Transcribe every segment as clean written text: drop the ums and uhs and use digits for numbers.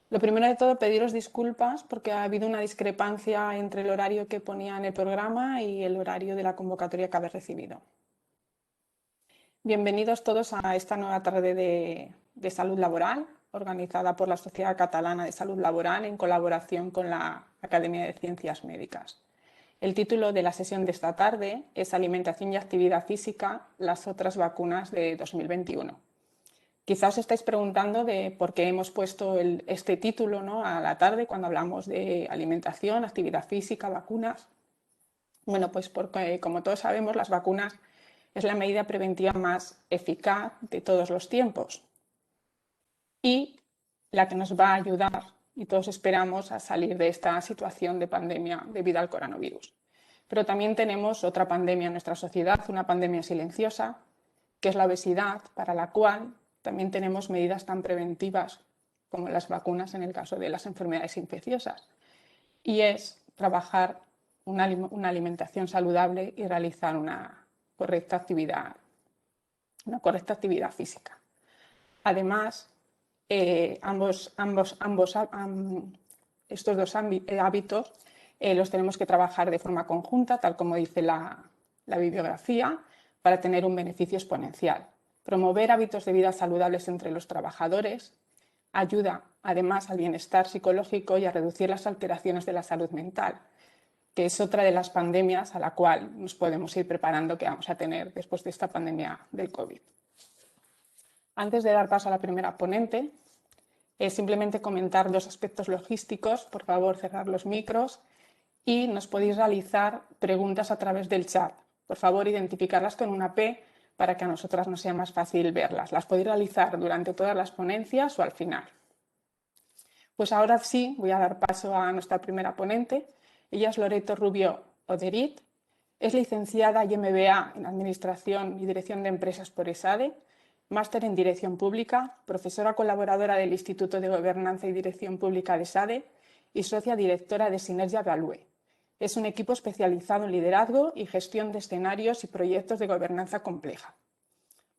Lo primero de todo, pediros disculpas porque ha habido una discrepancia entre el horario que ponía en el programa y el horario de la convocatoria que habéis recibido. Bienvenidos todos a esta nueva tarde de salud laboral, organizada por la Sociedad Catalana de Salud Laboral en colaboración con la Academia de Ciencias Médicas. El título de la sesión de esta tarde es Alimentación y actividad física, las otras vacunas de 2021. Quizá os estáis preguntando de por qué hemos puesto este título, ¿no?, a la tarde cuando hablamos de alimentación, actividad física, vacunas. Bueno, pues porque, como todos sabemos, las vacunas es la medida preventiva más eficaz de todos los tiempos y la que nos va a ayudar, y todos esperamos, a salir de esta situación de pandemia debido al coronavirus. Pero también tenemos otra pandemia en nuestra sociedad, una pandemia silenciosa, que es la obesidad, para la cual también tenemos medidas tan preventivas como las vacunas en el caso de las enfermedades infecciosas. Y es trabajar una alimentación saludable y realizar una correcta actividad física. Además, estos dos hábitos los tenemos que trabajar de forma conjunta, tal como dice la bibliografía, para tener un beneficio exponencial. Promover hábitos de vida saludables entre los trabajadores ayuda además al bienestar psicológico y a reducir las alteraciones de la salud mental, que es otra de las pandemias a la cual nos podemos ir preparando que vamos a tener después de esta pandemia del COVID. Antes de dar paso a la primera ponente, simplemente comentar dos aspectos logísticos. Por favor, cerrar los micros y nos podéis realizar preguntas a través del chat. Por favor, identificarlas con una P para que a nosotras nos sea más fácil verlas. Las podéis realizar durante todas las ponencias o al final. Pues ahora sí, voy a dar paso a nuestra primera ponente. Ella es Loreto Rubio Oderit. Es licenciada y MBA en Administración y Dirección de Empresas por ESADE, máster en Dirección Pública, profesora colaboradora del Instituto de Gobernanza y Dirección Pública de ESADE y socia directora de Sinergia Evalue. Es un equipo especializado en liderazgo y gestión de escenarios y proyectos de gobernanza compleja.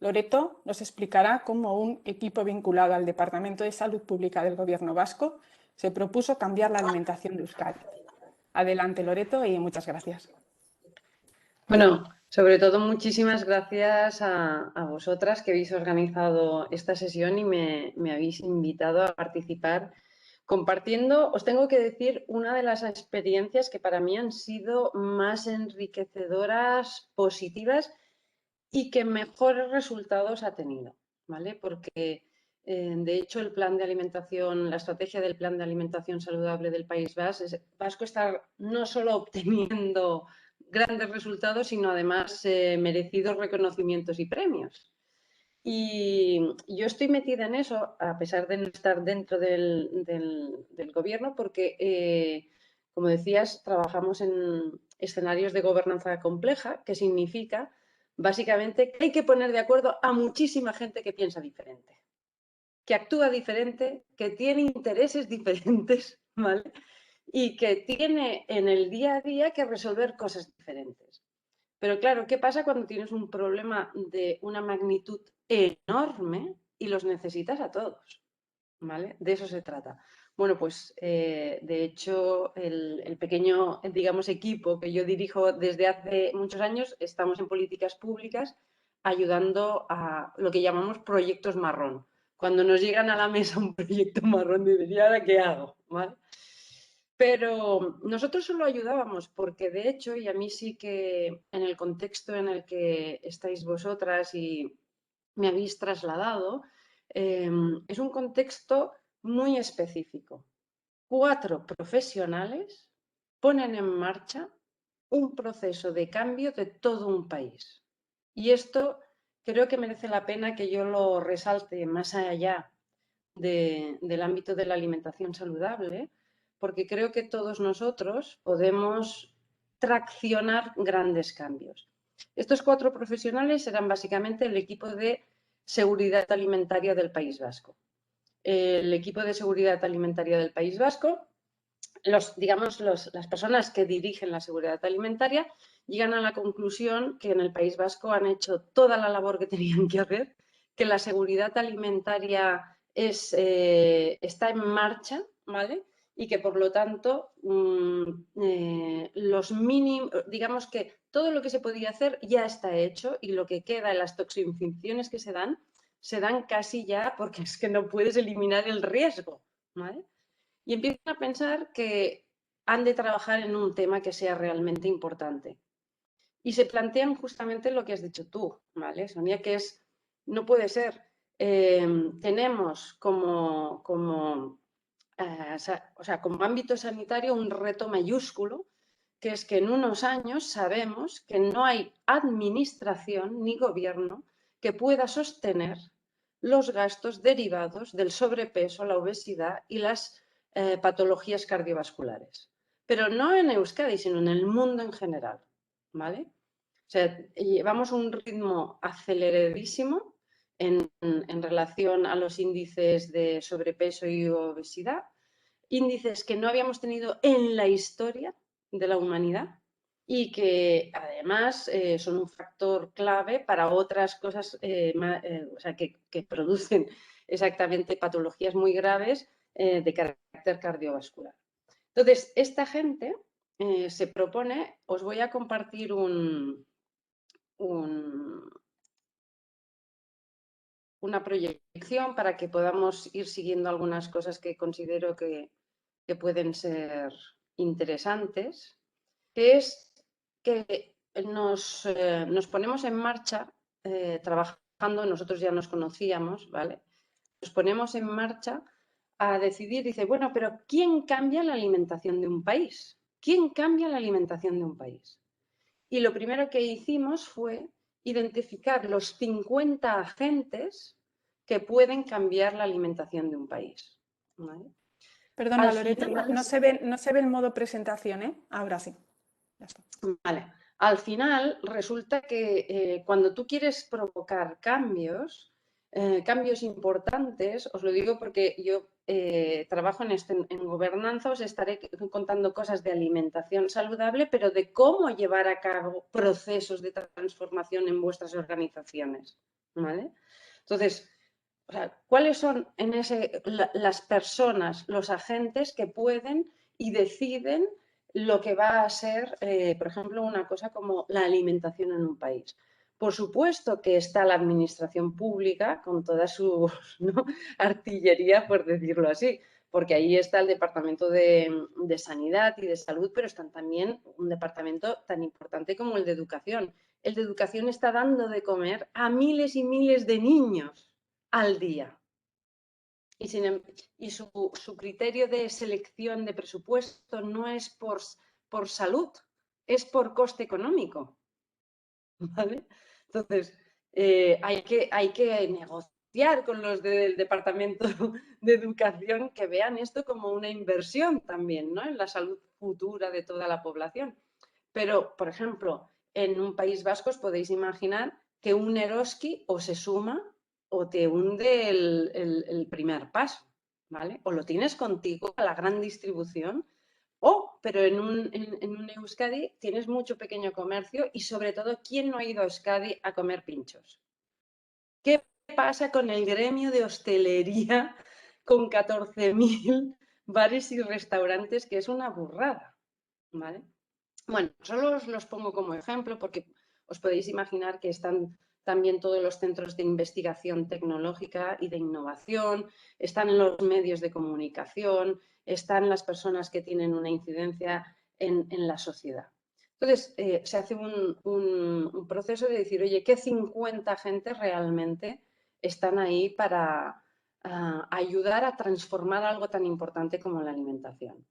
Loreto nos explicará cómo un equipo vinculado al Departamento de Salud Pública del Gobierno vasco se propuso cambiar la alimentación de Euskadi. Adelante, Loreto, y muchas gracias. Bueno, sobre todo muchísimas gracias a vosotras que habéis organizado esta sesión y me habéis invitado a participar compartiendo. Os tengo que decir, una de las experiencias que para mí han sido más enriquecedoras, positivas y que mejores resultados ha tenido, ¿vale? Porque, de hecho, el plan de alimentación, la estrategia del plan de alimentación saludable del País Vasco está no solo obteniendo grandes resultados, sino además merecidos reconocimientos y premios. Y yo estoy metida en eso, a pesar de no estar dentro del gobierno, porque, como decías, trabajamos en escenarios de gobernanza compleja, que significa básicamente que hay que poner de acuerdo a muchísima gente que piensa diferente, que actúa diferente, que tiene intereses diferentes, ¿vale? Y que tiene en el día a día que resolver cosas diferentes. Pero claro, ¿qué pasa cuando tienes un problema de una magnitud enorme y los necesitas a todos? ¿Vale? De eso se trata. Bueno, pues de hecho el pequeño, digamos, equipo que yo dirijo desde hace muchos años, estamos en políticas públicas ayudando a lo que llamamos proyectos marrón. Cuando nos llegan a la mesa un proyecto marrón, diría, ¿ahora qué hago? ¿Vale? Pero nosotros solo ayudábamos porque, de hecho, y a mí sí que en el contexto en el que estáis vosotras y me habéis trasladado, es un contexto muy específico. 4 profesionales ponen en marcha un proceso de cambio de todo un país. Y esto creo que merece la pena que yo lo resalte más allá del ámbito de la alimentación saludable, porque creo que todos nosotros podemos traccionar grandes cambios. Estos 4 profesionales serán básicamente el equipo de seguridad alimentaria del País Vasco. El equipo de seguridad alimentaria del País Vasco, las personas que dirigen la seguridad alimentaria llegan a la conclusión que en el País Vasco han hecho toda la labor que tenían que hacer, que la seguridad alimentaria está en marcha, ¿vale? Y que por lo tanto los mínimos, digamos que todo lo que se podía hacer ya está hecho y lo que queda en las toxificaciones que se dan casi ya porque es que no puedes eliminar el riesgo, ¿vale? Y empiezan a pensar que han de trabajar en un tema que sea realmente importante. Y se plantean justamente lo que has dicho tú, ¿vale, Sonia? Que no puede ser. Tenemos como ámbito sanitario un reto mayúsculo, que es que en unos años sabemos que no hay administración ni gobierno que pueda sostener los gastos derivados del sobrepeso, la obesidad y las patologías cardiovasculares. Pero no en Euskadi, sino en el mundo en general, ¿vale? O sea, llevamos un ritmo aceleradísimo en relación a los índices de sobrepeso y obesidad, índices que no habíamos tenido en la historia de la humanidad y que además son un factor clave para otras cosas que producen exactamente patologías muy graves de carácter cardiovascular. Entonces, esta gente se propone, os voy a compartir una proyección para que podamos ir siguiendo algunas cosas que considero que pueden ser interesantes, que es que nos ponemos en marcha trabajando, nosotros ya nos conocíamos, ¿vale? Nos ponemos en marcha a decidir, dice, bueno, pero ¿quién cambia la alimentación de un país? ¿Quién cambia la alimentación de un país? Y lo primero que hicimos fue identificar los 50 agentes que pueden cambiar la alimentación de un país, ¿vale? Perdona, Loreto, no se ve el modo presentación, ¿eh? Ahora sí. Ya está. Vale. Al final resulta que cuando tú quieres provocar cambios importantes, os lo digo porque yo trabajo en gobernanza, os estaré contando cosas de alimentación saludable, pero de cómo llevar a cabo procesos de transformación en vuestras organizaciones, ¿vale? Entonces, o sea, ¿cuáles son las personas, los agentes que pueden y deciden lo que va a ser, por ejemplo, una cosa como la alimentación en un país? Por supuesto que está la administración pública con toda su ¿no? artillería, por decirlo así, porque ahí está el Departamento de Sanidad y de Salud, pero está también un departamento tan importante como el de Educación. El de Educación está dando de comer a miles y miles de niños al día. Y su criterio de selección de presupuesto no es por salud, es por coste económico. ¿Vale? Entonces, hay que negociar con los del Departamento de Educación que vean esto como una inversión también, ¿no? En la salud futura de toda la población. Pero, por ejemplo, en un País Vasco os podéis imaginar que un Eroski o se suma o te hunde el primer paso, ¿vale? O lo tienes contigo a la gran distribución pero en un Euskadi tienes mucho pequeño comercio y sobre todo, ¿quién no ha ido a Euskadi a comer pinchos? ¿Qué pasa con el gremio de hostelería con 14.000 bares y restaurantes? Que es una burrada, ¿vale? Bueno, solo os los pongo como ejemplo porque os podéis imaginar que están también todos los centros de investigación tecnológica y de innovación, están los medios de comunicación, están las personas que tienen una incidencia en la sociedad. Entonces, se hace un proceso de decir, oye, ¿qué 50 agentes realmente están ahí para ayudar a transformar algo tan importante como la alimentación?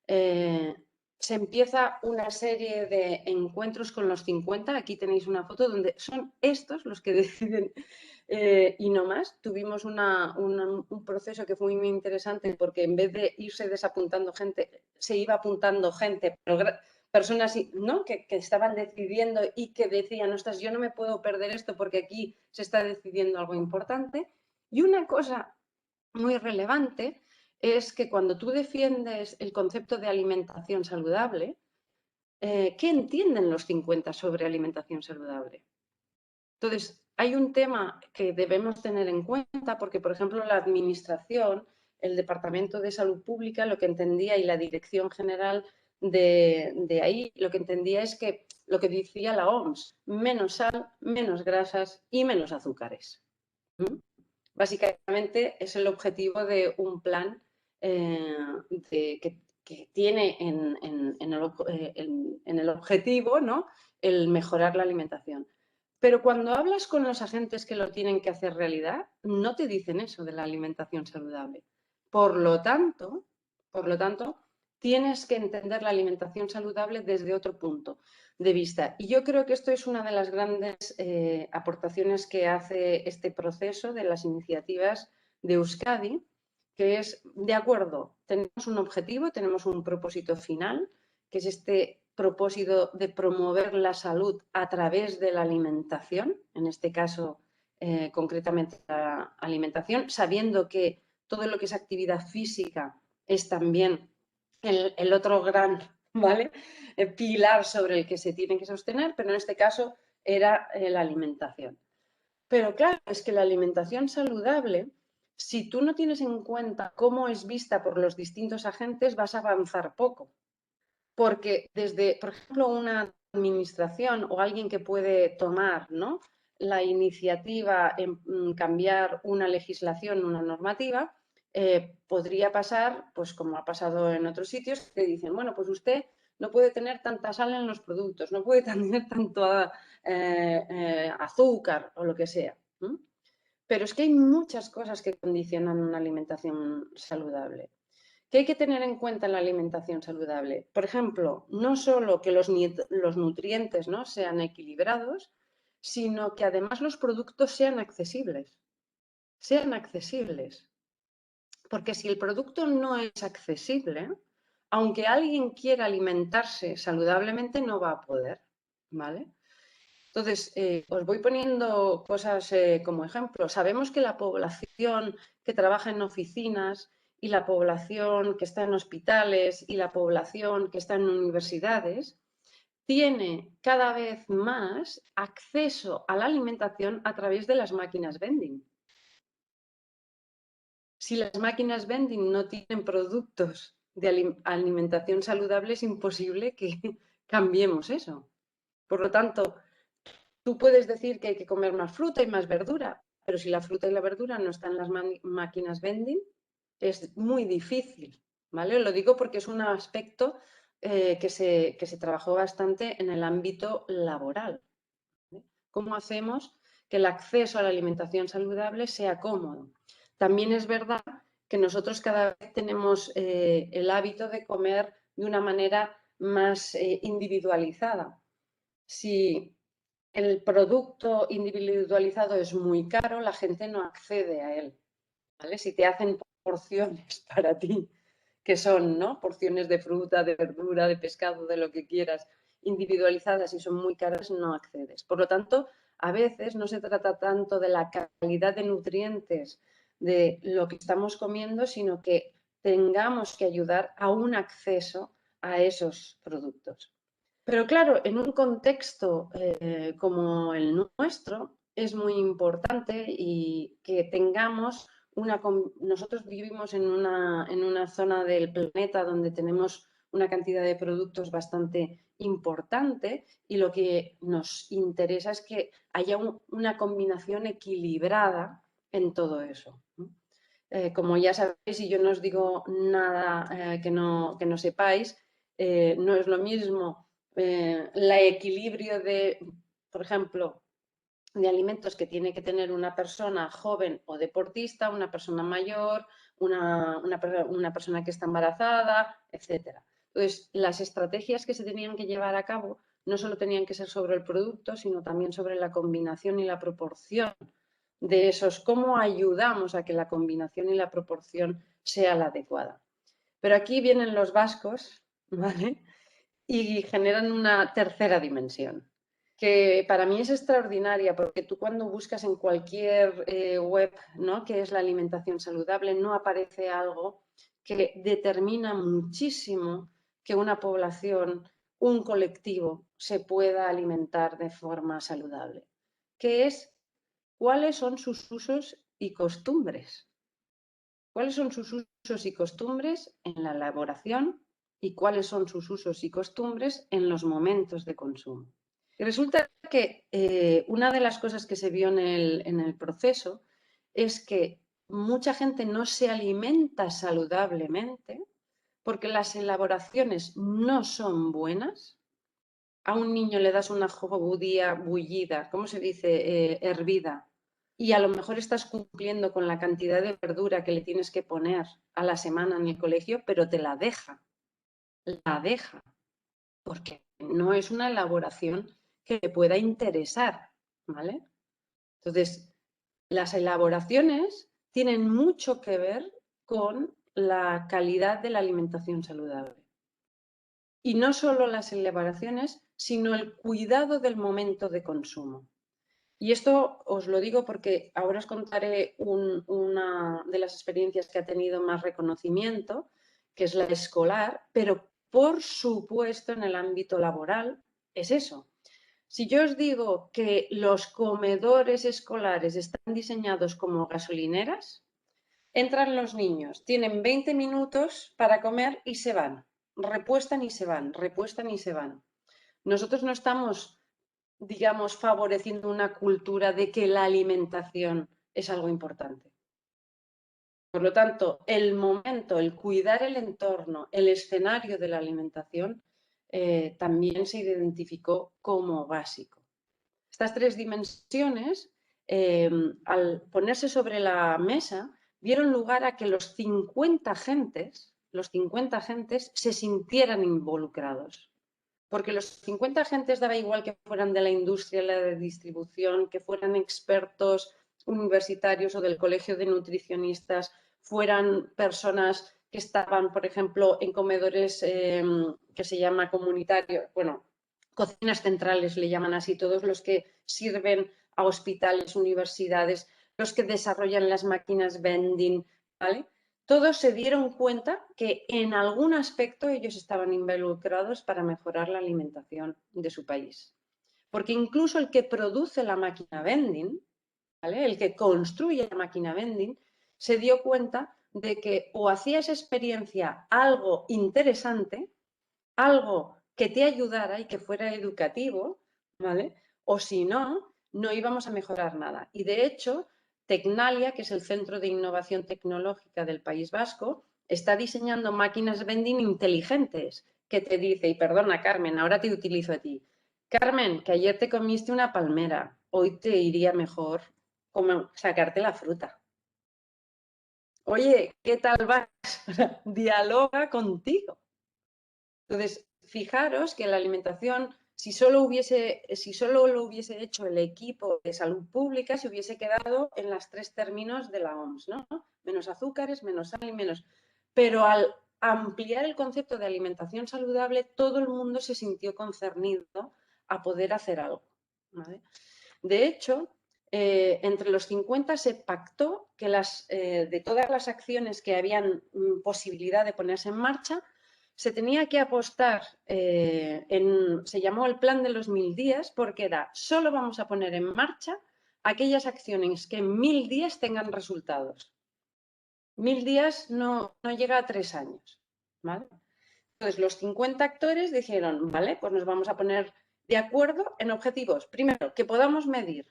Se empieza una serie de encuentros con los 50. Aquí tenéis una foto donde son estos los que deciden y no más. Tuvimos un proceso que fue muy interesante porque en vez de irse desapuntando gente, se iba apuntando gente, pero personas ¿no? que estaban decidiendo y que decían, ostras, yo no me puedo perder esto porque aquí se está decidiendo algo importante. Y una cosa muy relevante es que cuando tú defiendes el concepto de alimentación saludable, ¿qué entienden los 50 sobre alimentación saludable? Entonces, hay un tema que debemos tener en cuenta porque, por ejemplo, la Administración, el Departamento de Salud Pública, lo que entendía y la Dirección General de ahí, lo que entendía es que lo que decía la OMS, menos sal, menos grasas y menos azúcares. Básicamente es el objetivo de un plan que tiene en el objetivo, ¿no?, el mejorar la alimentación. Pero cuando hablas con los agentes que lo tienen que hacer realidad, no te dicen eso de la alimentación saludable. Por lo tanto, tienes que entender la alimentación saludable desde otro punto de vista. Y yo creo que esto es una de las grandes aportaciones que hace este proceso de las iniciativas de Euskadi, que es, de acuerdo, tenemos un objetivo, tenemos un propósito final, que es este propósito de promover la salud a través de la alimentación, en este caso concretamente la alimentación, sabiendo que todo lo que es actividad física es también el otro gran, ¿vale?, pilar sobre el que se tiene que sostener, pero en este caso era la alimentación. Pero claro, es que la alimentación saludable, si tú no tienes en cuenta cómo es vista por los distintos agentes, vas a avanzar poco. Porque desde, por ejemplo, una administración o alguien que puede tomar, ¿no?, la iniciativa en cambiar una legislación, una normativa, podría pasar, pues como ha pasado en otros sitios, que dicen, bueno, pues usted no puede tener tanta sal en los productos, no puede tener tanto azúcar o lo que sea. Pero es que hay muchas cosas que condicionan una alimentación saludable. ¿Qué hay que tener en cuenta en la alimentación saludable? Por ejemplo, no solo que los nutrientes, ¿no?, sean equilibrados, sino que además los productos sean accesibles. Sean accesibles. Porque si el producto no es accesible, aunque alguien quiera alimentarse saludablemente, no va a poder, ¿vale? Entonces, os voy poniendo cosas como ejemplo. Sabemos que la población que trabaja en oficinas y la población que está en hospitales y la población que está en universidades tiene cada vez más acceso a la alimentación a través de las máquinas vending. Si las máquinas vending no tienen productos de alimentación saludable, es imposible que cambiemos eso. Por lo tanto, tú puedes decir que hay que comer más fruta y más verdura, pero si la fruta y la verdura no están en las máquinas vending, es muy difícil, ¿vale? Lo digo porque es un aspecto que se trabajó bastante en el ámbito laboral, ¿vale? ¿Cómo hacemos que el acceso a la alimentación saludable sea cómodo? También es verdad que nosotros cada vez tenemos el hábito de comer de una manera más individualizada. Si el producto individualizado es muy caro, la gente no accede a él, ¿vale? Si te hacen porciones para ti, que son, ¿no?, porciones de fruta, de verdura, de pescado, de lo que quieras, individualizadas y son muy caras, no accedes. Por lo tanto, a veces no se trata tanto de la calidad de nutrientes de lo que estamos comiendo, sino que tengamos que ayudar a un acceso a esos productos. Pero claro, en un contexto como el nuestro, es muy importante y que tengamos nosotros vivimos en una zona del planeta donde tenemos una cantidad de productos bastante importante y lo que nos interesa es que haya una combinación equilibrada en todo eso. Como ya sabéis, y yo no os digo nada que no sepáis, no es lo mismo el equilibrio de, por ejemplo, de alimentos que tiene que tener una persona joven o deportista, una persona mayor, una persona que está embarazada, etc. Entonces, las estrategias que se tenían que llevar a cabo no solo tenían que ser sobre el producto, sino también sobre la combinación y la proporción de esos, cómo ayudamos a que la combinación y la proporción sea la adecuada. Pero aquí vienen los vascos, ¿vale?, y generan una tercera dimensión, que para mí es extraordinaria, porque tú cuando buscas en cualquier web, ¿no?, qué es la alimentación saludable, no aparece algo que determina muchísimo que una población, un colectivo, se pueda alimentar de forma saludable, que es cuáles son sus usos y costumbres. ¿Cuáles son sus usos y costumbres en la elaboración y cuáles son sus usos y costumbres en los momentos de consumo? Y resulta que una de las cosas que se vio en el proceso es que mucha gente no se alimenta saludablemente porque las elaboraciones no son buenas. A un niño le das una judía bullida, ¿cómo se dice? Hervida, y a lo mejor estás cumpliendo con la cantidad de verdura que le tienes que poner a la semana en el colegio, pero te la deja, porque no es una elaboración que le pueda interesar, ¿vale? Entonces, las elaboraciones tienen mucho que ver con la calidad de la alimentación saludable. Y no solo las elaboraciones, sino el cuidado del momento de consumo. Y esto os lo digo porque ahora os contaré una de las experiencias que ha tenido más reconocimiento, que es la escolar, pero por supuesto en el ámbito laboral es eso. Si yo os digo que los comedores escolares están diseñados como gasolineras, entran los niños, tienen 20 minutos para comer y se van, repuestan y se van, repuestan y se van. Nosotros no estamos, digamos, favoreciendo una cultura de que la alimentación es algo importante. Por lo tanto, el momento, el cuidar el entorno, el escenario de la alimentación también se identificó como básico. Estas tres dimensiones, al ponerse sobre la mesa, dieron lugar a que los 50 agentes se sintieran involucrados. Porque los 50 agentes daba igual que fueran de la industria, la de distribución, que fueran expertos universitarios o del colegio de nutricionistas, fueran personas que estaban, por ejemplo, en comedores que se llama comunitario, bueno, cocinas centrales le llaman así, todos los que sirven a hospitales, universidades, los que desarrollan las máquinas vending, ¿vale? Todos se dieron cuenta que en algún aspecto ellos estaban involucrados para mejorar la alimentación de su país. Porque incluso el que produce la máquina vending, ¿vale? El que construye la máquina vending, se dio cuenta de que o hacía esa experiencia algo interesante, algo que te ayudara y que fuera educativo, ¿vale? O si no, no íbamos a mejorar nada. Y de hecho, Tecnalia, que es el Centro de Innovación Tecnológica del País Vasco, está diseñando máquinas vending inteligentes que te dice, y perdona Carmen, ahora te utilizo a ti. Carmen, que ayer te comiste una palmera, hoy te iría mejor como sacarte la fruta. Oye, ¿qué tal vas? Dialoga contigo. Entonces, fijaros que la alimentación, si solo lo hubiese hecho el equipo de salud pública, se hubiese quedado en los 3 términos de la OMS, ¿no? Menos azúcares, menos sal y menos. Pero al ampliar el concepto de alimentación saludable, todo el mundo se sintió concernido a poder hacer algo, ¿vale? De hecho, entre los 50 se pactó que de todas las acciones que habían posibilidad de ponerse en marcha, se tenía que apostar, se llamó el plan de los 1000 días, porque era, solo vamos a poner en marcha aquellas acciones que en 1000 días tengan resultados. 1000 días no llega a 3 años, ¿vale? Entonces, los 50 actores dijeron, vale, pues nos vamos a poner de acuerdo en objetivos. Primero, que podamos medir,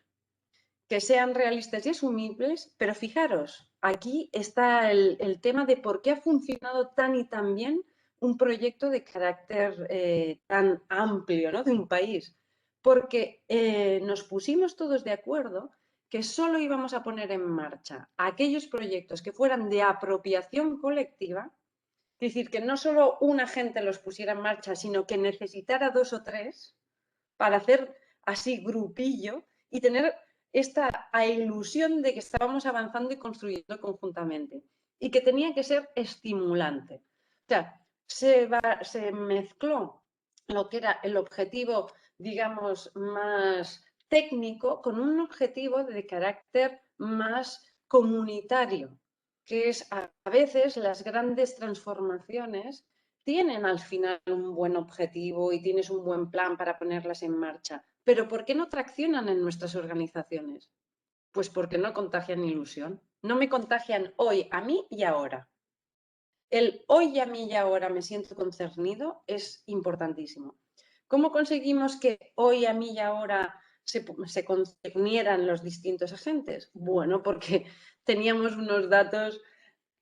que sean realistas y asumibles, pero fijaros, aquí está el tema de por qué ha funcionado tan y tan bien un proyecto de carácter tan amplio, ¿no? De un país. Porque nos pusimos todos de acuerdo que solo íbamos a poner en marcha aquellos proyectos que fueran de apropiación colectiva, es decir, que no solo una gente los pusiera en marcha, sino que necesitara 2 o 3 para hacer así grupillo y tener esta ilusión de que estábamos avanzando y construyendo conjuntamente y que tenía que ser estimulante. O sea, se mezcló lo que era el objetivo, digamos, más técnico con un objetivo de carácter más comunitario, que es a veces las grandes transformaciones tienen al final un buen objetivo y tienes un buen plan para ponerlas en marcha, pero ¿por qué no traccionan en nuestras organizaciones? Pues porque no contagian ilusión. No me contagian hoy, a mí y ahora. El hoy a mí y ahora me siento concernido es importantísimo. ¿Cómo conseguimos que hoy a mí y ahora se concernieran los distintos agentes? Bueno, porque teníamos unos datos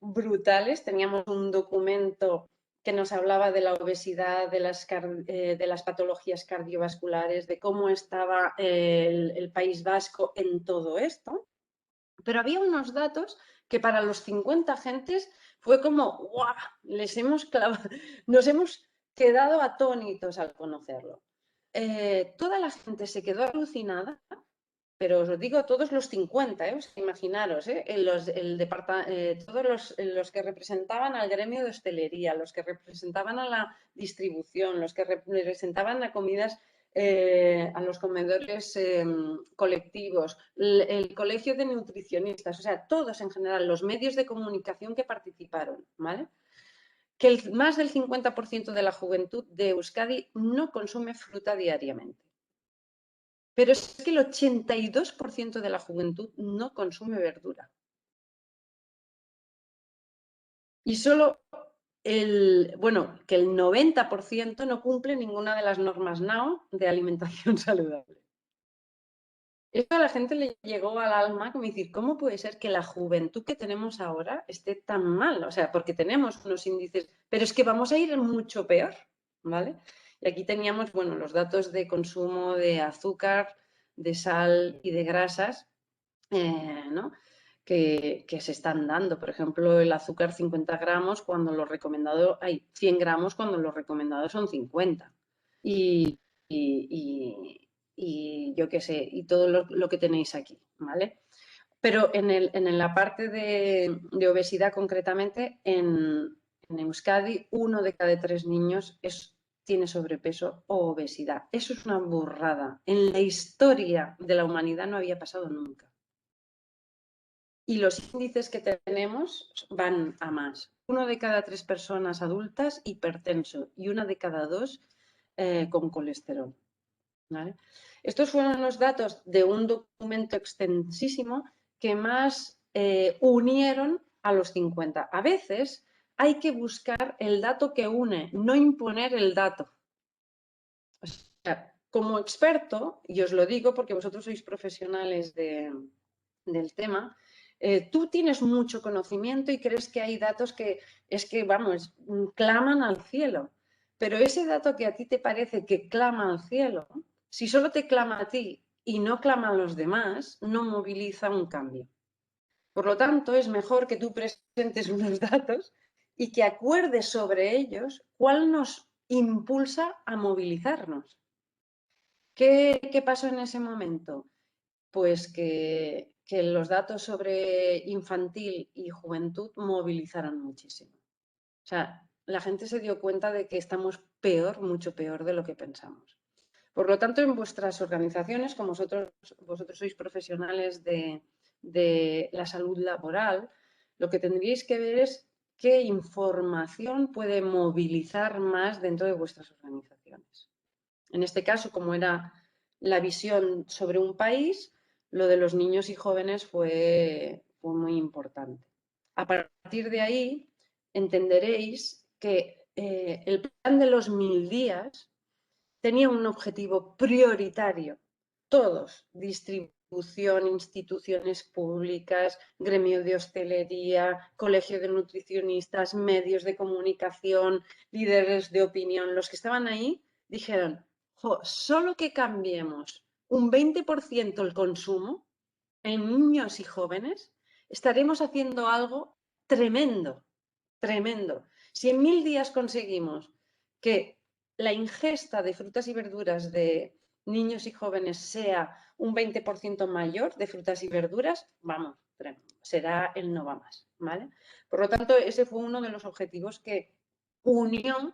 brutales, teníamos un documento que nos hablaba de la obesidad, de las patologías cardiovasculares, de cómo estaba el País Vasco en todo esto, pero había unos datos que para los 50 agentes fue como, ¡guau! Nos hemos quedado atónitos al conocerlo. Toda la gente se quedó alucinada, pero os digo todos los 50, imaginaros, todos los que representaban al gremio de hostelería, los que representaban a la distribución, los que representaban a comidas, a los comedores colectivos, el colegio de nutricionistas, o sea, todos en general, los medios de comunicación que participaron, ¿vale? Que más del 50% de la juventud de Euskadi no consume fruta diariamente. Pero es que el 82% de la juventud no consume verdura. Y solo que el 90% no cumple ninguna de las normas NAO de alimentación saludable. Esto a la gente le llegó al alma como decir, ¿cómo puede ser que la juventud que tenemos ahora esté tan mal? O sea, porque tenemos unos índices, pero es que vamos a ir mucho peor, ¿vale? Y aquí teníamos, bueno, los datos de consumo de azúcar, de sal y de grasas, ¿no? que se están dando. Por ejemplo, el azúcar 50 gramos cuando lo recomendado, hay 100 gramos cuando lo recomendado son 50. Y, y yo qué sé, y todo lo que tenéis aquí, ¿vale? Pero en la parte de obesidad concretamente, en Euskadi, 1 de cada 3 niños tiene sobrepeso o obesidad. Eso es una burrada. En la historia de la humanidad no había pasado nunca. Y los índices que tenemos van a más. 1 de cada 3 personas adultas hipertenso y 1 de cada 2 con colesterol. ¿Vale? Estos fueron los datos de un documento extensísimo que más unieron a los 50. A veces hay que buscar el dato que une, no imponer el dato. O sea, como experto, y os lo digo porque vosotros sois profesionales del tema, tú tienes mucho conocimiento y crees que hay datos que es que, vamos, claman al cielo. Pero ese dato que a ti te parece que clama al cielo, si solo te clama a ti y no clama a los demás, no moviliza un cambio. Por lo tanto, es mejor que tú presentes unos datos y que acuerdes sobre ellos cuál nos impulsa a movilizarnos. ¿Qué pasó en ese momento? Pues que los datos sobre infantil y juventud movilizaron muchísimo. O sea, la gente se dio cuenta de que estamos peor, mucho peor de lo que pensamos. Por lo tanto, en vuestras organizaciones, como vosotros sois profesionales de la salud laboral, lo que tendríais que ver es qué información puede movilizar más dentro de vuestras organizaciones. En este caso, como era la visión sobre un país, lo de los niños y jóvenes fue muy importante. A partir de ahí, entenderéis que el plan de los 1000 días tenía un objetivo prioritario. Todos, distribución, instituciones públicas, gremio de hostelería, colegio de nutricionistas, medios de comunicación, líderes de opinión, los que estaban ahí, dijeron, solo que cambiemos un 20% el consumo en niños y jóvenes, estaremos haciendo algo tremendo, tremendo. Si en 1000 días conseguimos que la ingesta de frutas y verduras de niños y jóvenes sea un 20% mayor de frutas y verduras, vamos, será el no va más, ¿vale? Por lo tanto, ese fue uno de los objetivos que unió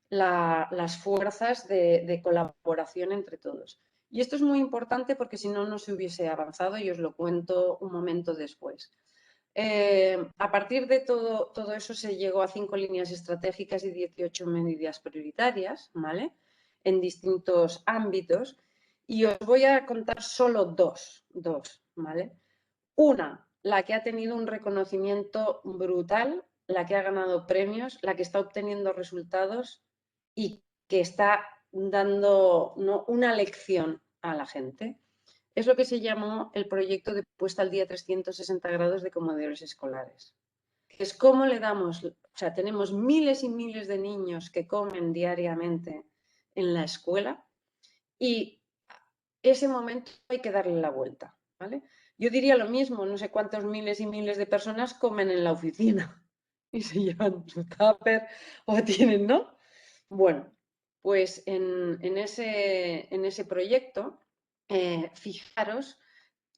las fuerzas de colaboración entre todos. Y esto es muy importante porque si no, no se hubiese avanzado y os lo cuento un momento después. A partir de todo eso se llegó a 5 líneas estratégicas y 18 medidas prioritarias, ¿vale? En distintos ámbitos. Y os voy a contar solo dos, ¿vale? Una, la que ha tenido un reconocimiento brutal, la que ha ganado premios, la que está obteniendo resultados y que está dando, ¿no?, una lección a la gente. Es lo que se llamó el proyecto de puesta al día 360 grados de comedores escolares. Que es cómo le damos, o sea, tenemos miles y miles de niños que comen diariamente en la escuela y ese momento hay que darle la vuelta, ¿vale? Yo diría lo mismo, no sé cuántos miles y miles de personas comen en la oficina y se llevan su tupper o tienen, ¿no? Bueno, pues en ese proyecto, fijaros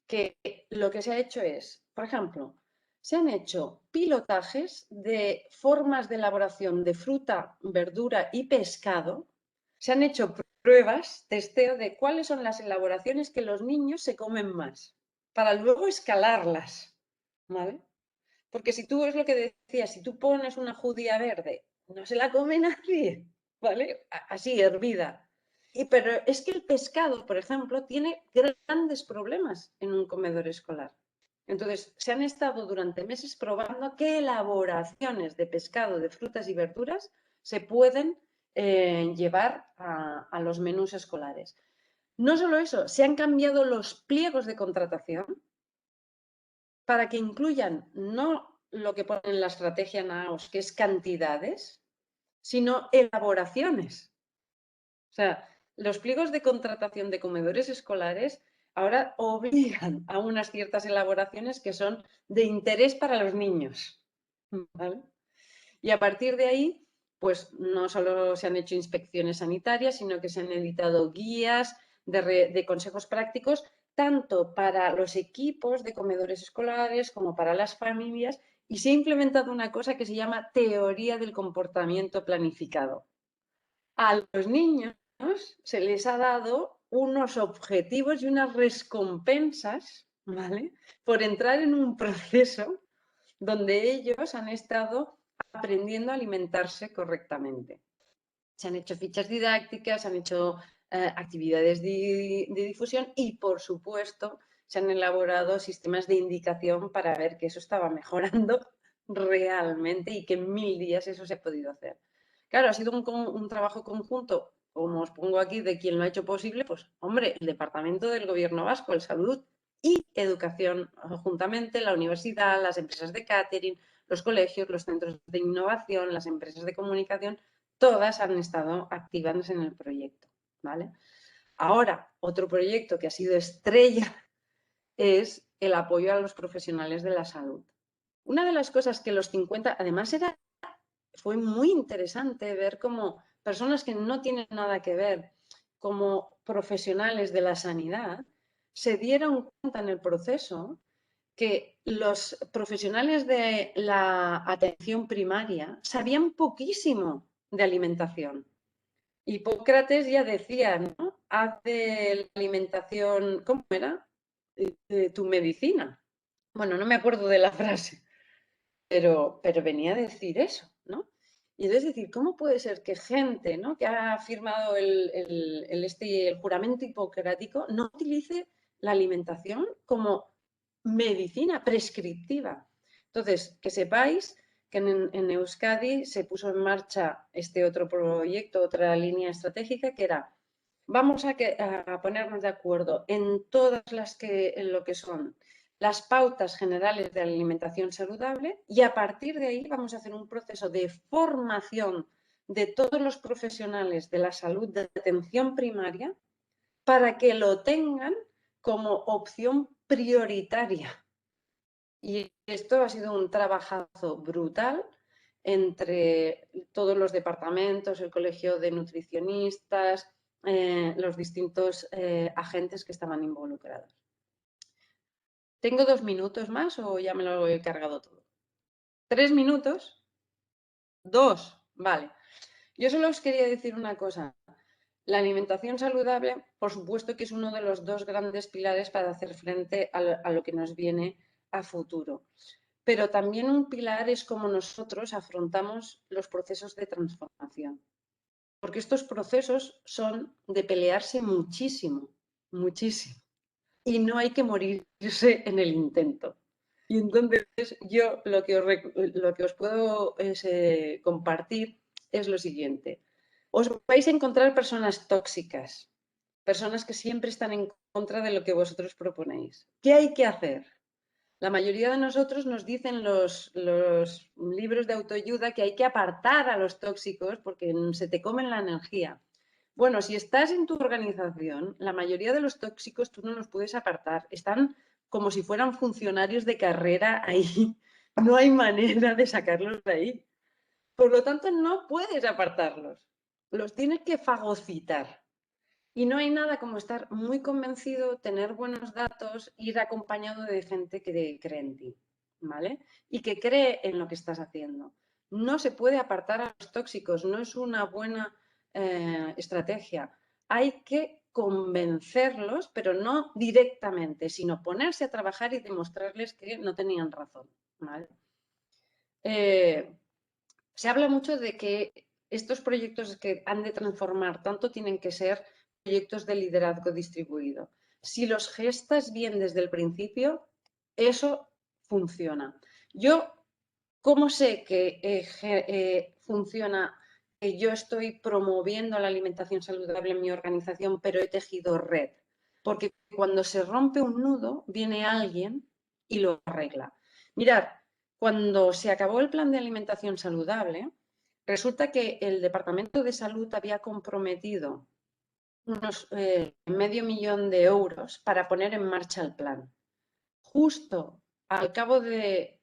que lo que se ha hecho es, por ejemplo, se han hecho pilotajes de formas de elaboración de fruta, verdura y pescado. Se han hecho pruebas, testeo de cuáles son las elaboraciones que los niños se comen más, para luego escalarlas, ¿vale? Porque si tú, es lo que decías, si tú pones una judía verde, no se la come nadie, ¿vale? Así, hervida. Pero es que el pescado, por ejemplo, tiene grandes problemas en un comedor escolar. Entonces, se han estado durante meses probando qué elaboraciones de pescado, de frutas y verduras se pueden llevar a los menús escolares. No solo eso, se han cambiado los pliegos de contratación para que incluyan no lo que pone en la estrategia NAOS, que es cantidades, sino elaboraciones. O sea, los pliegos de contratación de comedores escolares ahora obligan a unas ciertas elaboraciones que son de interés para los niños, ¿vale? Y a partir de ahí, pues no solo se han hecho inspecciones sanitarias, sino que se han editado guías de consejos prácticos, tanto para los equipos de comedores escolares como para las familias, y se ha implementado una cosa que se llama teoría del comportamiento planificado. A los niños se les ha dado unos objetivos y unas recompensas, ¿vale?, por entrar en un proceso donde ellos han estado aprendiendo a alimentarse correctamente. Se han hecho fichas didácticas, se han hecho actividades de difusión y, por supuesto, se han elaborado sistemas de indicación para ver que eso estaba mejorando realmente y que en 1000 días eso se ha podido hacer. Claro, ha sido un trabajo conjunto, como os pongo aquí, de quien lo ha hecho posible, pues, hombre, el Departamento del Gobierno Vasco, el Salud y Educación, juntamente la universidad, las empresas de catering, los colegios, los centros de innovación, las empresas de comunicación, todas han estado activándose en el proyecto, ¿vale? Ahora, otro proyecto que ha sido estrella es el apoyo a los profesionales de la salud. Una de las cosas que los 50, además fue muy interesante ver cómo personas que no tienen nada que ver, como profesionales de la sanidad, se dieron cuenta en el proceso que los profesionales de la atención primaria sabían poquísimo de alimentación. Hipócrates ya decía, ¿no? Haz de la alimentación, ¿cómo era? De tu medicina. Bueno, no me acuerdo de la frase, pero venía a decir eso, ¿no? Y entonces decir, ¿cómo puede ser que gente, ¿no?, que ha firmado el juramento hipocrático no utilice la alimentación como medicina prescriptiva? Entonces, que sepáis que en Euskadi se puso en marcha este otro proyecto, otra línea estratégica, que era, vamos a ponernos de acuerdo en todas en lo que son las pautas generales de alimentación saludable, y a partir de ahí vamos a hacer un proceso de formación de todos los profesionales de la salud de atención primaria para que lo tengan como opción prioritaria. Y esto ha sido un trabajazo brutal entre todos los departamentos, el colegio de nutricionistas, los distintos agentes que estaban involucrados. ¿Tengo 2 minutos más o ya me lo he cargado todo? ¿3 minutos? ¿2? Vale. Yo solo os quería decir una cosa. La alimentación saludable, por supuesto que es uno de los 2 grandes pilares para hacer frente a lo que nos viene a futuro. Pero también un pilar es cómo nosotros afrontamos los procesos de transformación. Porque estos procesos son de pelearse muchísimo, muchísimo. y no hay que morirse en el intento. Y entonces yo lo que os puedo compartir es lo siguiente. Os vais a encontrar personas tóxicas, personas que siempre están en contra de lo que vosotros proponéis. ¿Qué hay que hacer? La mayoría de nosotros nos dicen los libros de autoayuda que hay que apartar a los tóxicos porque se te comen la energía. Bueno, si estás en tu organización, la mayoría de los tóxicos tú no los puedes apartar. Están como si fueran funcionarios de carrera ahí. No hay manera de sacarlos de ahí. Por lo tanto, no puedes apartarlos. Los tienes que fagocitar. Y no hay nada como estar muy convencido, tener buenos datos, ir acompañado de gente que cree en ti, ¿vale? Y que cree en lo que estás haciendo. No se puede apartar a los tóxicos, no es una buena estrategia. Hay que convencerlos, pero no directamente, sino ponerse a trabajar y demostrarles que no tenían razón, ¿vale? Se habla mucho de que estos proyectos que han de transformar tanto tienen que ser proyectos de liderazgo distribuido. Si los gestas bien desde el principio, eso funciona. Yo, ¿cómo sé que funciona? Que yo estoy promoviendo la alimentación saludable en mi organización, pero he tejido red. Porque cuando se rompe un nudo, viene alguien y lo arregla. Mirad, cuando se acabó el plan de alimentación saludable, resulta que el Departamento de Salud había comprometido unos $500.000 para poner en marcha el plan. Justo al cabo de,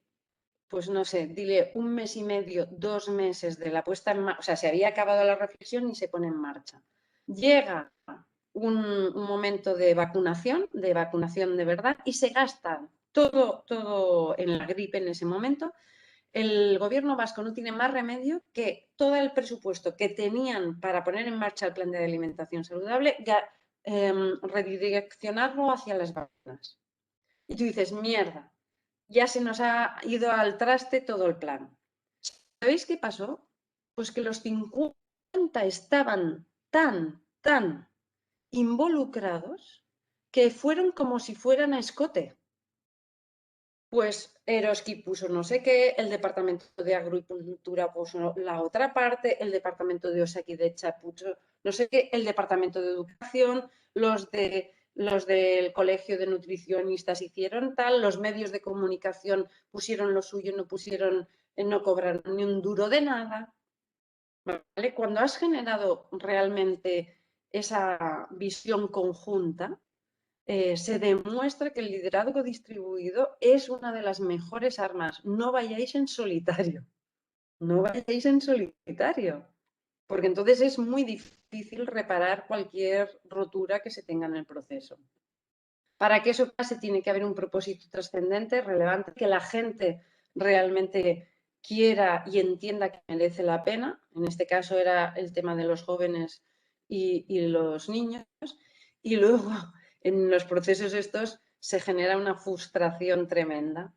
pues no sé, dile 1 mes y medio, 2 meses de la puesta en marcha, o sea, se había acabado la reflexión y se pone en marcha. Llega un momento de vacunación de verdad, y se gasta todo en la gripe en ese momento. El gobierno vasco no tiene más remedio que todo el presupuesto que tenían para poner en marcha el plan de alimentación saludable, redireccionarlo hacia las vacunas. Y tú dices, mierda, ya se nos ha ido al traste todo el plan. ¿Sabéis qué pasó? Pues que los 50 estaban tan involucrados que fueron como si fueran a escote. Pues Eroski puso no sé qué, el departamento de agricultura puso la otra parte, el departamento de Osakidecha puso no sé qué, el departamento de educación, los del colegio de nutricionistas hicieron tal, los medios de comunicación pusieron lo suyo, no cobraron ni un duro de nada. ¿Vale? Cuando has generado realmente esa visión conjunta, se demuestra que el liderazgo distribuido es una de las mejores armas. No vayáis en solitario, no vayáis en solitario, porque entonces es muy difícil reparar cualquier rotura que se tenga en el proceso. Para que eso pase tiene que haber un propósito trascendente, relevante, que la gente realmente quiera y entienda que merece la pena. En este caso era el tema de los jóvenes y los niños. Y luego en los procesos estos se genera una frustración tremenda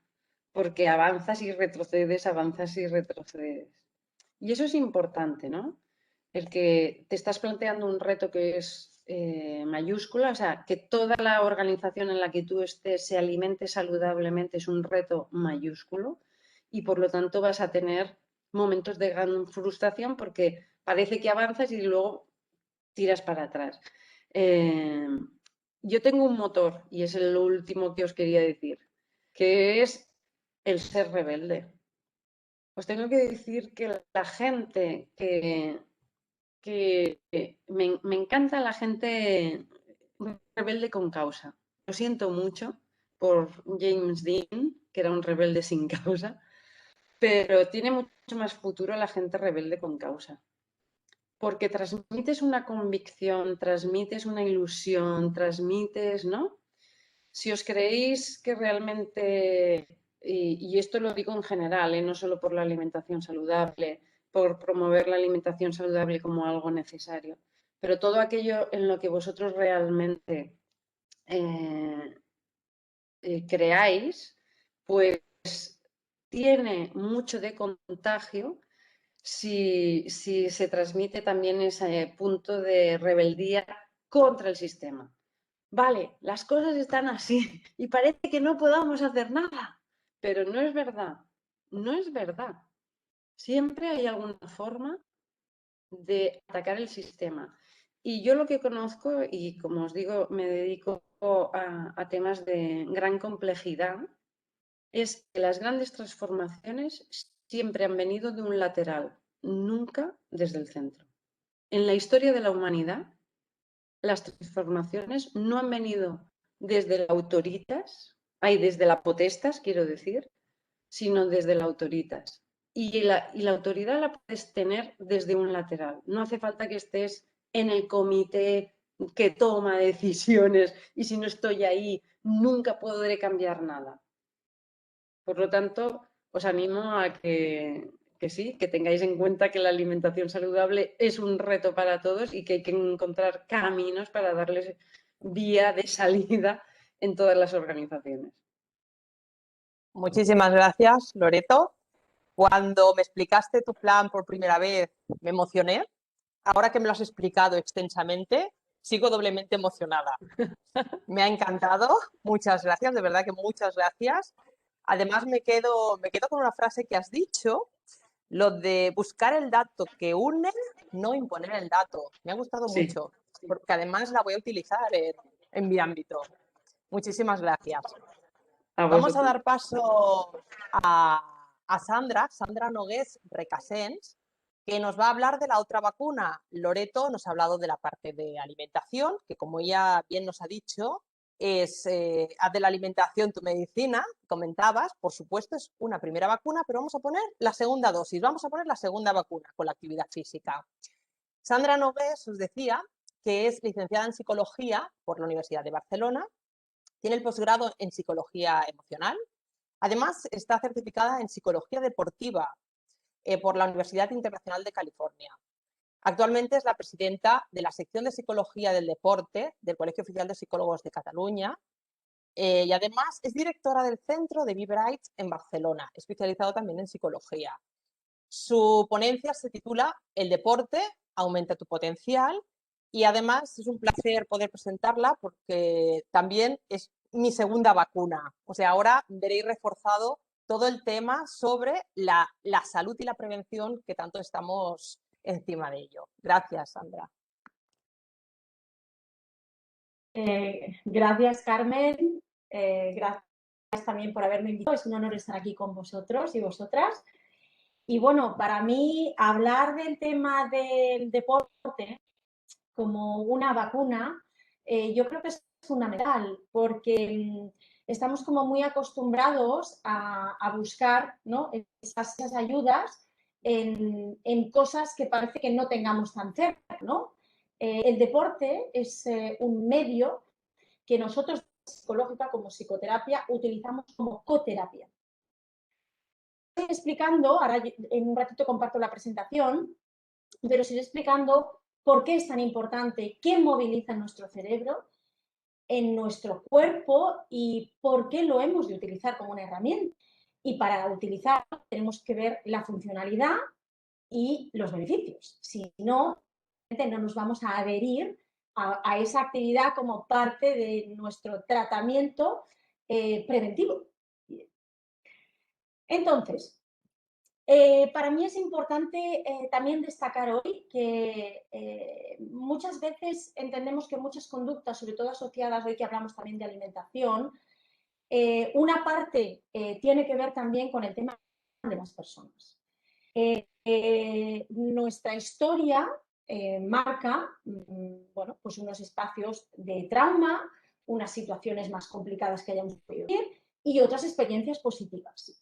porque avanzas y retrocedes, avanzas y retrocedes. Y eso es importante, ¿no? El que te estás planteando un reto que es mayúscula, o sea, que toda la organización en la que tú estés se alimente saludablemente es un reto mayúsculo y por lo tanto vas a tener momentos de gran frustración porque parece que avanzas y luego tiras para atrás. Yo tengo un motor y es lo último que os quería decir, que es el ser rebelde. Os tengo que decir que la gente me encanta la gente rebelde con causa. Lo siento mucho por James Dean, que era un rebelde sin causa, pero tiene mucho más futuro la gente rebelde con causa. Porque transmites una convicción, transmites una ilusión, transmites, ¿no? Si os creéis que realmente, y esto lo digo en general, no solo por la alimentación saludable, por promover la alimentación saludable como algo necesario, pero todo aquello en lo que vosotros realmente creáis, pues tiene mucho de contagio si se transmite también ese punto de rebeldía contra el sistema. vale, las cosas están así y parece que no podamos hacer nada, pero no es verdad, no es verdad. Siempre hay alguna forma de atacar el sistema. Y yo lo que conozco, y como os digo, me dedico a temas de gran complejidad, es que las grandes transformaciones siempre han venido de un lateral, nunca desde el centro. En la historia de la humanidad, las transformaciones no han venido desde la autoritas, desde la potestas, quiero decir, sino desde la autoritas. Y la autoridad la puedes tener desde un lateral. No hace falta que estés en el comité que toma decisiones y si no estoy ahí, nunca podré cambiar nada. Por lo tanto, os animo a que sí, que tengáis en cuenta que la alimentación saludable es un reto para todos y que hay que encontrar caminos para darles vía de salida en todas las organizaciones. Muchísimas gracias, Loreto. Cuando me explicaste tu plan por primera vez, me emocioné. Ahora que me lo has explicado extensamente, sigo doblemente emocionada. Me ha encantado. Muchas gracias, de verdad que muchas gracias. Además, me quedo con una frase que has dicho, lo de buscar el dato que une, no imponer el dato. Me ha gustado Sí, mucho, porque además la voy a utilizar en mi ámbito. Muchísimas gracias. a Vamos a vosotros. dar paso a Sandra Nogués Recasens, que nos va a hablar de la otra vacuna. Loreto nos ha hablado de la parte de alimentación, que como ella bien nos ha dicho, haz de la alimentación tu medicina, comentabas, por supuesto es una primera vacuna, pero vamos a poner la segunda dosis, vamos a poner la segunda vacuna con la actividad física. Sandra Nogués os decía que es licenciada en psicología por la Universidad de Barcelona, tiene el posgrado en psicología emocional. Además, está certificada en psicología deportiva por la Universidad Internacional de California. Actualmente es la presidenta de la sección de psicología del deporte del Colegio Oficial de Psicólogos de Cataluña y además es directora del centro de Be Bright en Barcelona, especializado también en psicología. Su ponencia se titula El deporte aumenta tu potencial y además es un placer poder presentarla porque también es mi segunda vacuna. O sea, ahora veréis reforzado todo el tema sobre la salud y la prevención que tanto estamos encima de ello. Gracias, Sandra. Gracias, Carmen. Gracias también por haberme invitado. Es un honor estar aquí con vosotros y vosotras. Y bueno, para mí hablar del tema del deporte como una vacuna, yo creo que es fundamental porque estamos como muy acostumbrados a buscar, ¿no?, esas ayudas en cosas que parece que no tengamos tan cerca, ¿no? El deporte es un medio que nosotros, psicológica como psicoterapia, utilizamos como coterapia. Estoy explicando, ahora en un ratito comparto la presentación, pero os iré explicando por qué es tan importante, qué moviliza en nuestro cerebro, en nuestro cuerpo y por qué lo hemos de utilizar como una herramienta. Y para utilizarlo tenemos que ver la funcionalidad y los beneficios. Si no, no nos vamos a adherir a esa actividad como parte de nuestro tratamiento preventivo. Entonces, para mí es importante también destacar hoy que muchas veces entendemos que muchas conductas, sobre todo asociadas, hoy que hablamos también de alimentación, una parte tiene que ver también con el tema de las personas. Nuestra historia marca bueno, pues unos espacios de trauma, unas situaciones más complicadas que hayamos podido vivir y otras experiencias positivas.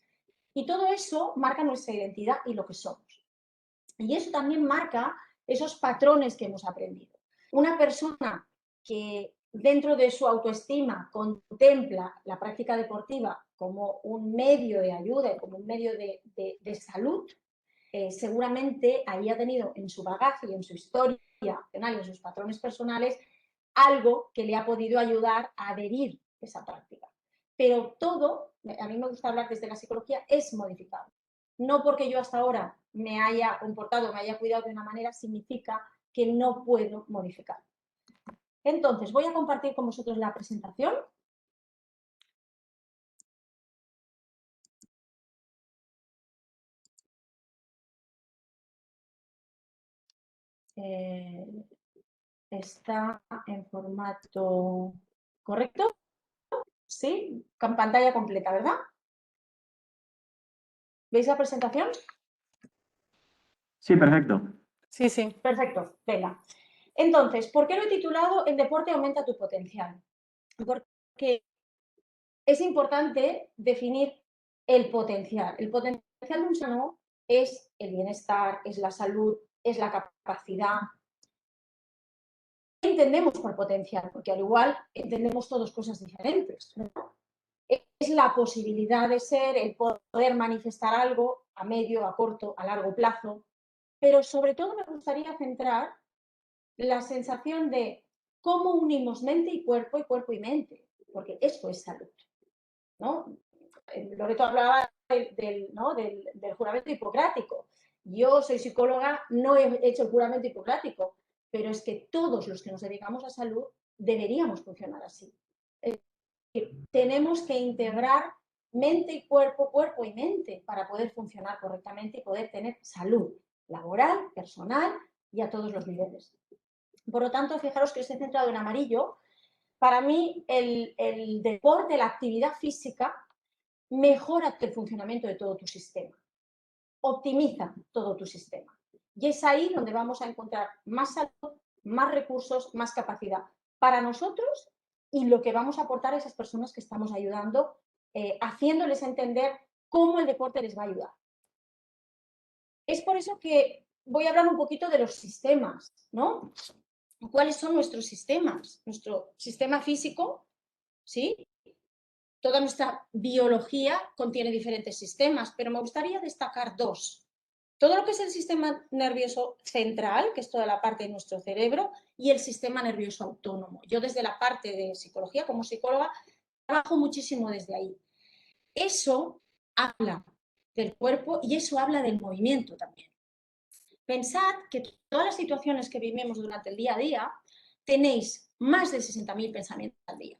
Y todo eso marca nuestra identidad y lo que somos. Y eso también marca esos patrones que hemos aprendido. Una persona que dentro de su autoestima contempla la práctica deportiva como un medio de ayuda, como un medio de salud, seguramente ahí ha tenido en su bagaje y en su historia emocional y en sus patrones personales algo que le ha podido ayudar a adherir a esa práctica. Pero todo, a mí me gusta hablar desde la psicología, es modificable. No porque yo hasta ahora me haya comportado, me haya cuidado de una manera, significa que no puedo modificar. Entonces, voy a compartir con vosotros la presentación. Está en formato correcto. Sí, con pantalla completa, ¿verdad? ¿Veis la presentación? Sí, perfecto. Sí, sí. Perfecto, venga. Entonces, ¿por qué lo he titulado El deporte aumenta tu potencial? Porque es importante definir el potencial. El potencial de un ser humano es el bienestar, es la salud, es la capacidad. ¿Qué entendemos por potencial? Porque al igual entendemos todas cosas diferentes, ¿no? Es la posibilidad de ser, el poder manifestar algo a medio, a corto, a largo plazo, pero sobre todo me gustaría centrar la sensación de cómo unimos mente y cuerpo y mente, porque eso es salud, ¿no? Loreto hablaba del juramento hipocrático. Yo soy psicóloga, no he hecho el juramento hipocrático, pero es que todos los que nos dedicamos a salud deberíamos funcionar así. Tenemos que integrar mente y cuerpo, cuerpo y mente para poder funcionar correctamente y poder tener salud laboral, personal y a todos los niveles. Por lo tanto, fijaros que os he centrado en amarillo. Para mí, el deporte, la actividad física, mejora el funcionamiento de todo tu sistema, optimiza todo tu sistema. Y es ahí donde vamos a encontrar más salud, más recursos, más capacidad para nosotros y lo que vamos a aportar a esas personas que estamos ayudando, haciéndoles entender cómo el deporte les va a ayudar. Es por eso que voy a hablar un poquito de los sistemas, ¿no? ¿Cuáles son nuestros sistemas? Nuestro sistema físico, ¿sí? Toda nuestra biología contiene diferentes sistemas, pero me gustaría destacar dos. Todo lo que es el sistema nervioso central, que es toda la parte de nuestro cerebro, y el sistema nervioso autónomo. Yo desde la parte de psicología, como psicóloga, trabajo muchísimo desde ahí. Eso habla del cuerpo y eso habla del movimiento también. Pensad que todas las situaciones que vivimos durante el día a día, tenéis más de 60.000 pensamientos al día.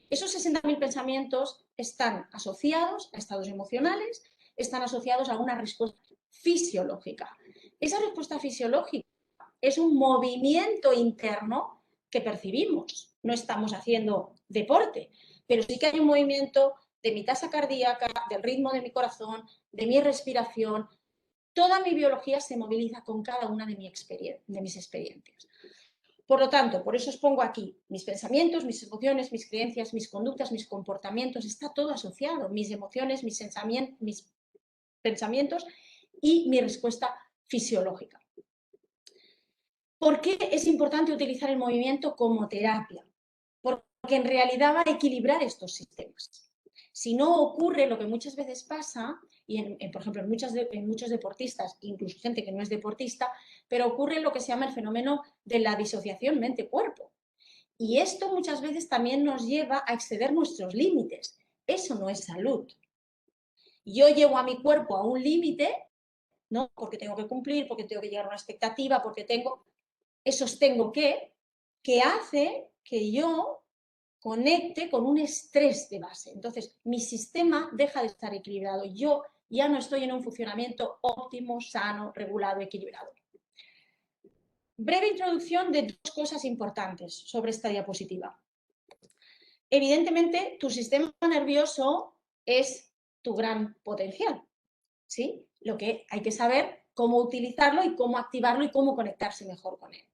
Esos 60.000 pensamientos están asociados a estados emocionales, están asociados a una respuesta fisiológica. Esa respuesta fisiológica es un movimiento interno que percibimos. No estamos haciendo deporte, pero sí que hay un movimiento de mi tasa cardíaca, del ritmo de mi corazón, de mi respiración. Toda mi biología se moviliza con cada una de mis experiencias. Por lo tanto, por eso os pongo aquí mis pensamientos, mis emociones, mis creencias, mis conductas, mis comportamientos, está todo asociado, mis emociones, mis pensamientos y mi respuesta fisiológica. ¿Por qué es importante utilizar el movimiento como terapia? Porque en realidad va a equilibrar estos sistemas. Si no ocurre lo que muchas veces pasa, y por ejemplo en muchos deportistas, incluso gente que no es deportista, pero ocurre lo que se llama el fenómeno de la disociación mente-cuerpo. Y esto muchas veces también nos lleva a exceder nuestros límites. Eso no es salud. Yo llevo a mi cuerpo a un límite, ¿no? Porque tengo que cumplir, porque tengo que llegar a una expectativa, porque tengo esos tengo que hace que yo conecte con un estrés de base. Entonces, mi sistema deja de estar equilibrado. Yo ya no estoy en un funcionamiento óptimo, sano, regulado, equilibrado. Breve introducción de dos cosas importantes sobre esta diapositiva. Evidentemente, tu sistema nervioso es tu gran potencial, ¿sí? Lo que hay que saber cómo utilizarlo y cómo activarlo y cómo conectarse mejor con él.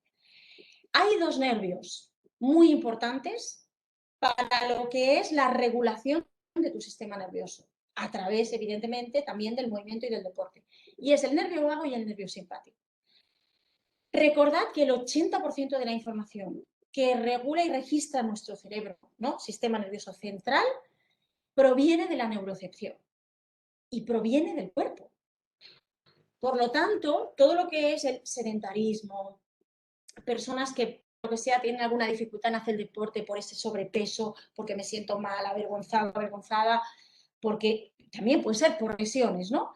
Hay dos nervios muy importantes para lo que es la regulación de tu sistema nervioso, a través, evidentemente, también del movimiento y del deporte. Y es el nervio vago y el nervio simpático. Recordad que el 80% de la información que regula y registra nuestro cerebro, ¿no? Sistema nervioso central, proviene de la neurocepción y proviene del cuerpo. Por lo tanto, todo lo que es el sedentarismo, personas que lo que sea tienen alguna dificultad en hacer deporte por ese sobrepeso, porque me siento mal, avergonzada, porque también puede ser por lesiones, ¿no?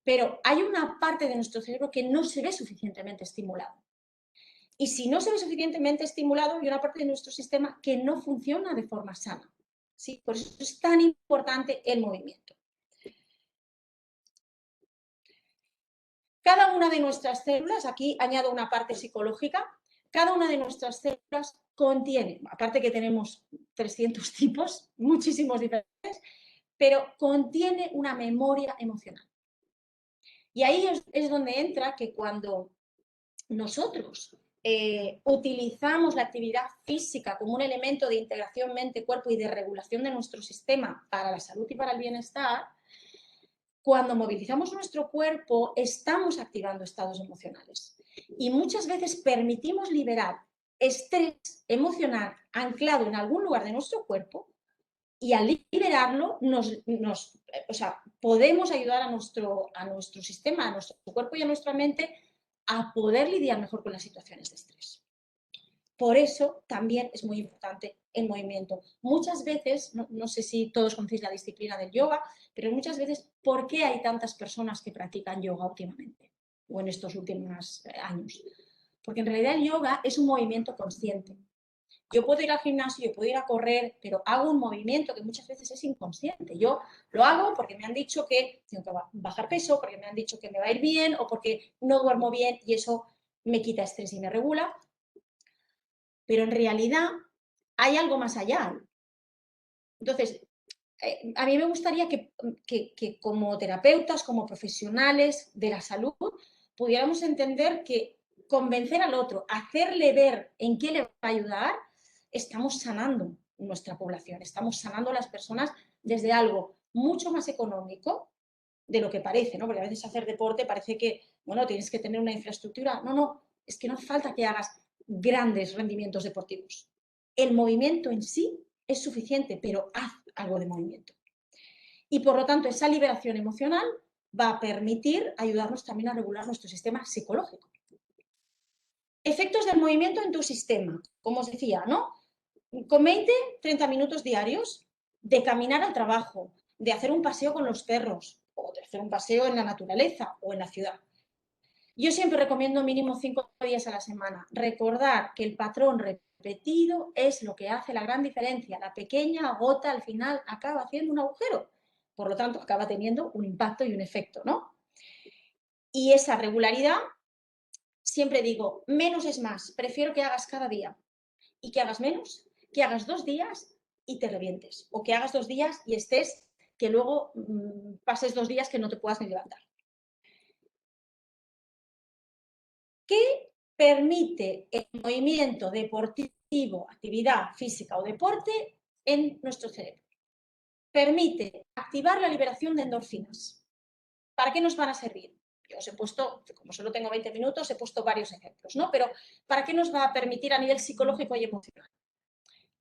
Pero hay una parte de nuestro cerebro que no se ve suficientemente estimulado. Y si no se ve suficientemente estimulado, hay una parte de nuestro sistema que no funciona de forma sana. ¿Sí? Por eso es tan importante el movimiento. Cada una de nuestras células, aquí añado una parte psicológica, cada una de nuestras células contiene, aparte que tenemos 300 tipos, muchísimos diferentes, pero contiene una memoria emocional. Y ahí es donde entra que cuando nosotros utilizamos la actividad física como un elemento de integración mente-cuerpo y de regulación de nuestro sistema para la salud y para el bienestar, cuando movilizamos nuestro cuerpo estamos activando estados emocionales y muchas veces permitimos liberar estrés emocional anclado en algún lugar de nuestro cuerpo y al liberarlo podemos ayudar a nuestro sistema, a nuestro cuerpo y a nuestra mente a poder lidiar mejor con las situaciones de estrés. Por eso también es muy importante el movimiento. Muchas veces, no sé si todos conocéis la disciplina del yoga, pero muchas veces, ¿por qué hay tantas personas que practican yoga últimamente o en estos últimos años? Porque en realidad el yoga es un movimiento consciente. Yo puedo ir al gimnasio, yo puedo ir a correr, pero hago un movimiento que muchas veces es inconsciente. Yo lo hago porque me han dicho que tengo que bajar peso, porque me han dicho que me va a ir bien o porque no duermo bien y eso me quita estrés y me regula. Pero en realidad hay algo más allá. Entonces, a mí me gustaría que como terapeutas, como profesionales de la salud, pudiéramos entender que convencer al otro, hacerle ver en qué le va a ayudar, estamos sanando nuestra población, estamos sanando a las personas desde algo mucho más económico de lo que parece, ¿no? Porque a veces hacer deporte parece que, bueno, tienes que tener una infraestructura. No, es que no hace falta que hagas grandes rendimientos deportivos. El movimiento en sí es suficiente, pero haz algo de movimiento. Y por lo tanto, esa liberación emocional va a permitir ayudarnos también a regular nuestro sistema psicológico. Efectos del movimiento en tu sistema, como os decía, ¿no? Con 20, 30 minutos diarios de caminar al trabajo, de hacer un paseo con los perros, o de hacer un paseo en la naturaleza o en la ciudad. Yo siempre recomiendo mínimo 5 días a la semana. Recordar que el patrón repetido es lo que hace la gran diferencia. La pequeña gota al final acaba haciendo un agujero. Por lo tanto, acaba teniendo un impacto y un efecto, ¿no? Y esa regularidad, siempre digo, menos es más. Prefiero que hagas cada día y que hagas menos, que hagas 2 días y te revientes. O que hagas 2 días y estés, que luego pases 2 días que no te puedas ni levantar. ¿Qué permite el movimiento deportivo, actividad física o deporte en nuestro cerebro? Permite activar la liberación de endorfinas. ¿Para qué nos van a servir? Yo os he puesto, como solo tengo 20 minutos, he puesto varios ejemplos, ¿no? Pero ¿para qué nos va a permitir a nivel psicológico y emocional?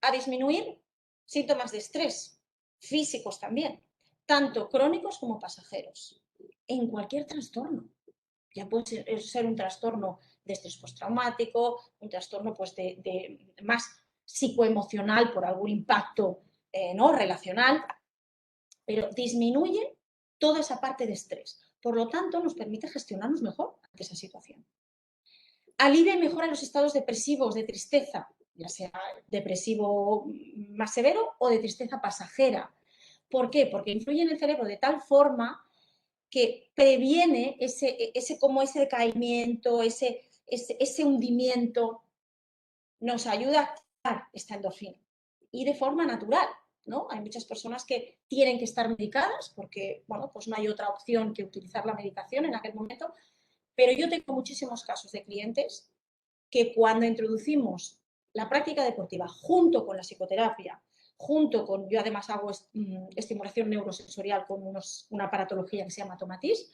A disminuir síntomas de estrés, físicos también, tanto crónicos como pasajeros, en cualquier trastorno. Ya puede ser un trastorno de estrés postraumático, un trastorno pues, de más psicoemocional por algún impacto ¿no? relacional, pero disminuye toda esa parte de estrés. Por lo tanto, nos permite gestionarnos mejor ante esa situación. Alivia y mejora los estados depresivos, de tristeza, ya sea depresivo más severo o de tristeza pasajera. ¿Por qué? Porque influye en el cerebro de tal forma que previene ese decaimiento, ese hundimiento, nos ayuda a activar esta endorfina. Y de forma natural, ¿no? Hay muchas personas que tienen que estar medicadas porque, bueno, pues no hay otra opción que utilizar la medicación en aquel momento, pero yo tengo muchísimos casos de clientes que cuando introducimos la práctica deportiva junto con la psicoterapia, junto con, yo además hago estimulación neurosensorial con una aparatología que se llama Tomatis,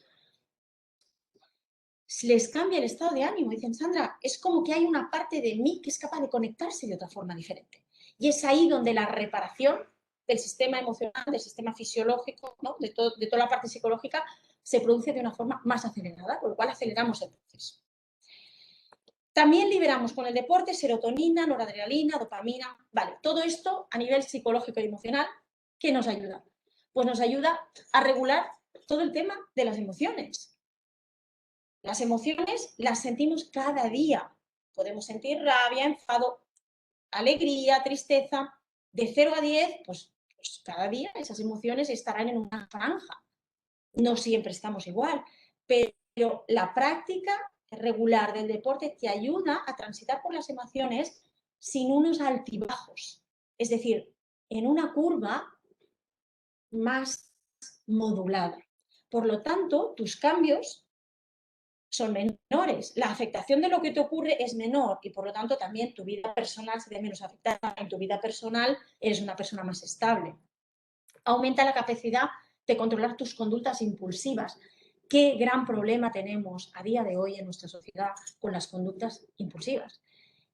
les cambia el estado de ánimo. Dicen, Sandra, es como que hay una parte de mí que es capaz de conectarse de otra forma diferente. Y es ahí donde la reparación del sistema emocional, del sistema fisiológico, ¿no? de toda la parte psicológica, se produce de una forma más acelerada, con lo cual aceleramos el proceso. También liberamos con el deporte serotonina, noradrenalina, dopamina. Vale, todo esto a nivel psicológico y emocional, ¿qué nos ayuda? Pues nos ayuda a regular todo el tema de las emociones. Las emociones las sentimos cada día. podemos sentir rabia, enfado, alegría, tristeza. De 0 a 10, pues cada día esas emociones estarán en una franja. No siempre estamos igual, pero la práctica regular del deporte te ayuda a transitar por las emociones sin unos altibajos. Es decir, en una curva más modulada. Por lo tanto, tus cambios son menores. La afectación de lo que te ocurre es menor y por lo tanto también tu vida personal se ve menos afectada. En tu vida personal eres una persona más estable. Aumenta la capacidad de controlar tus conductas impulsivas. Qué gran problema tenemos a día de hoy en nuestra sociedad con las conductas impulsivas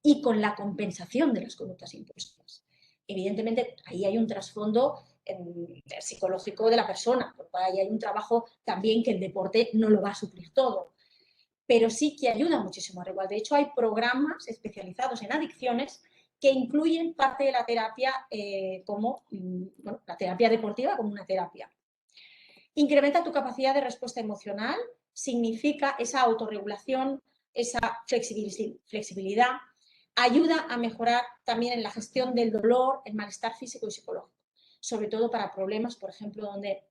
y con la compensación de las conductas impulsivas. Evidentemente, ahí hay un trasfondo psicológico de la persona, porque ahí hay un trabajo también que el deporte no lo va a suplir todo, pero sí que ayuda muchísimo a regular. De hecho, hay programas especializados en adicciones que incluyen parte de la terapia como la terapia deportiva como una terapia. Incrementa tu capacidad de respuesta emocional, significa esa autorregulación, esa flexibilidad, ayuda a mejorar también en la gestión del dolor, el malestar físico y psicológico, sobre todo para problemas, por ejemplo, donde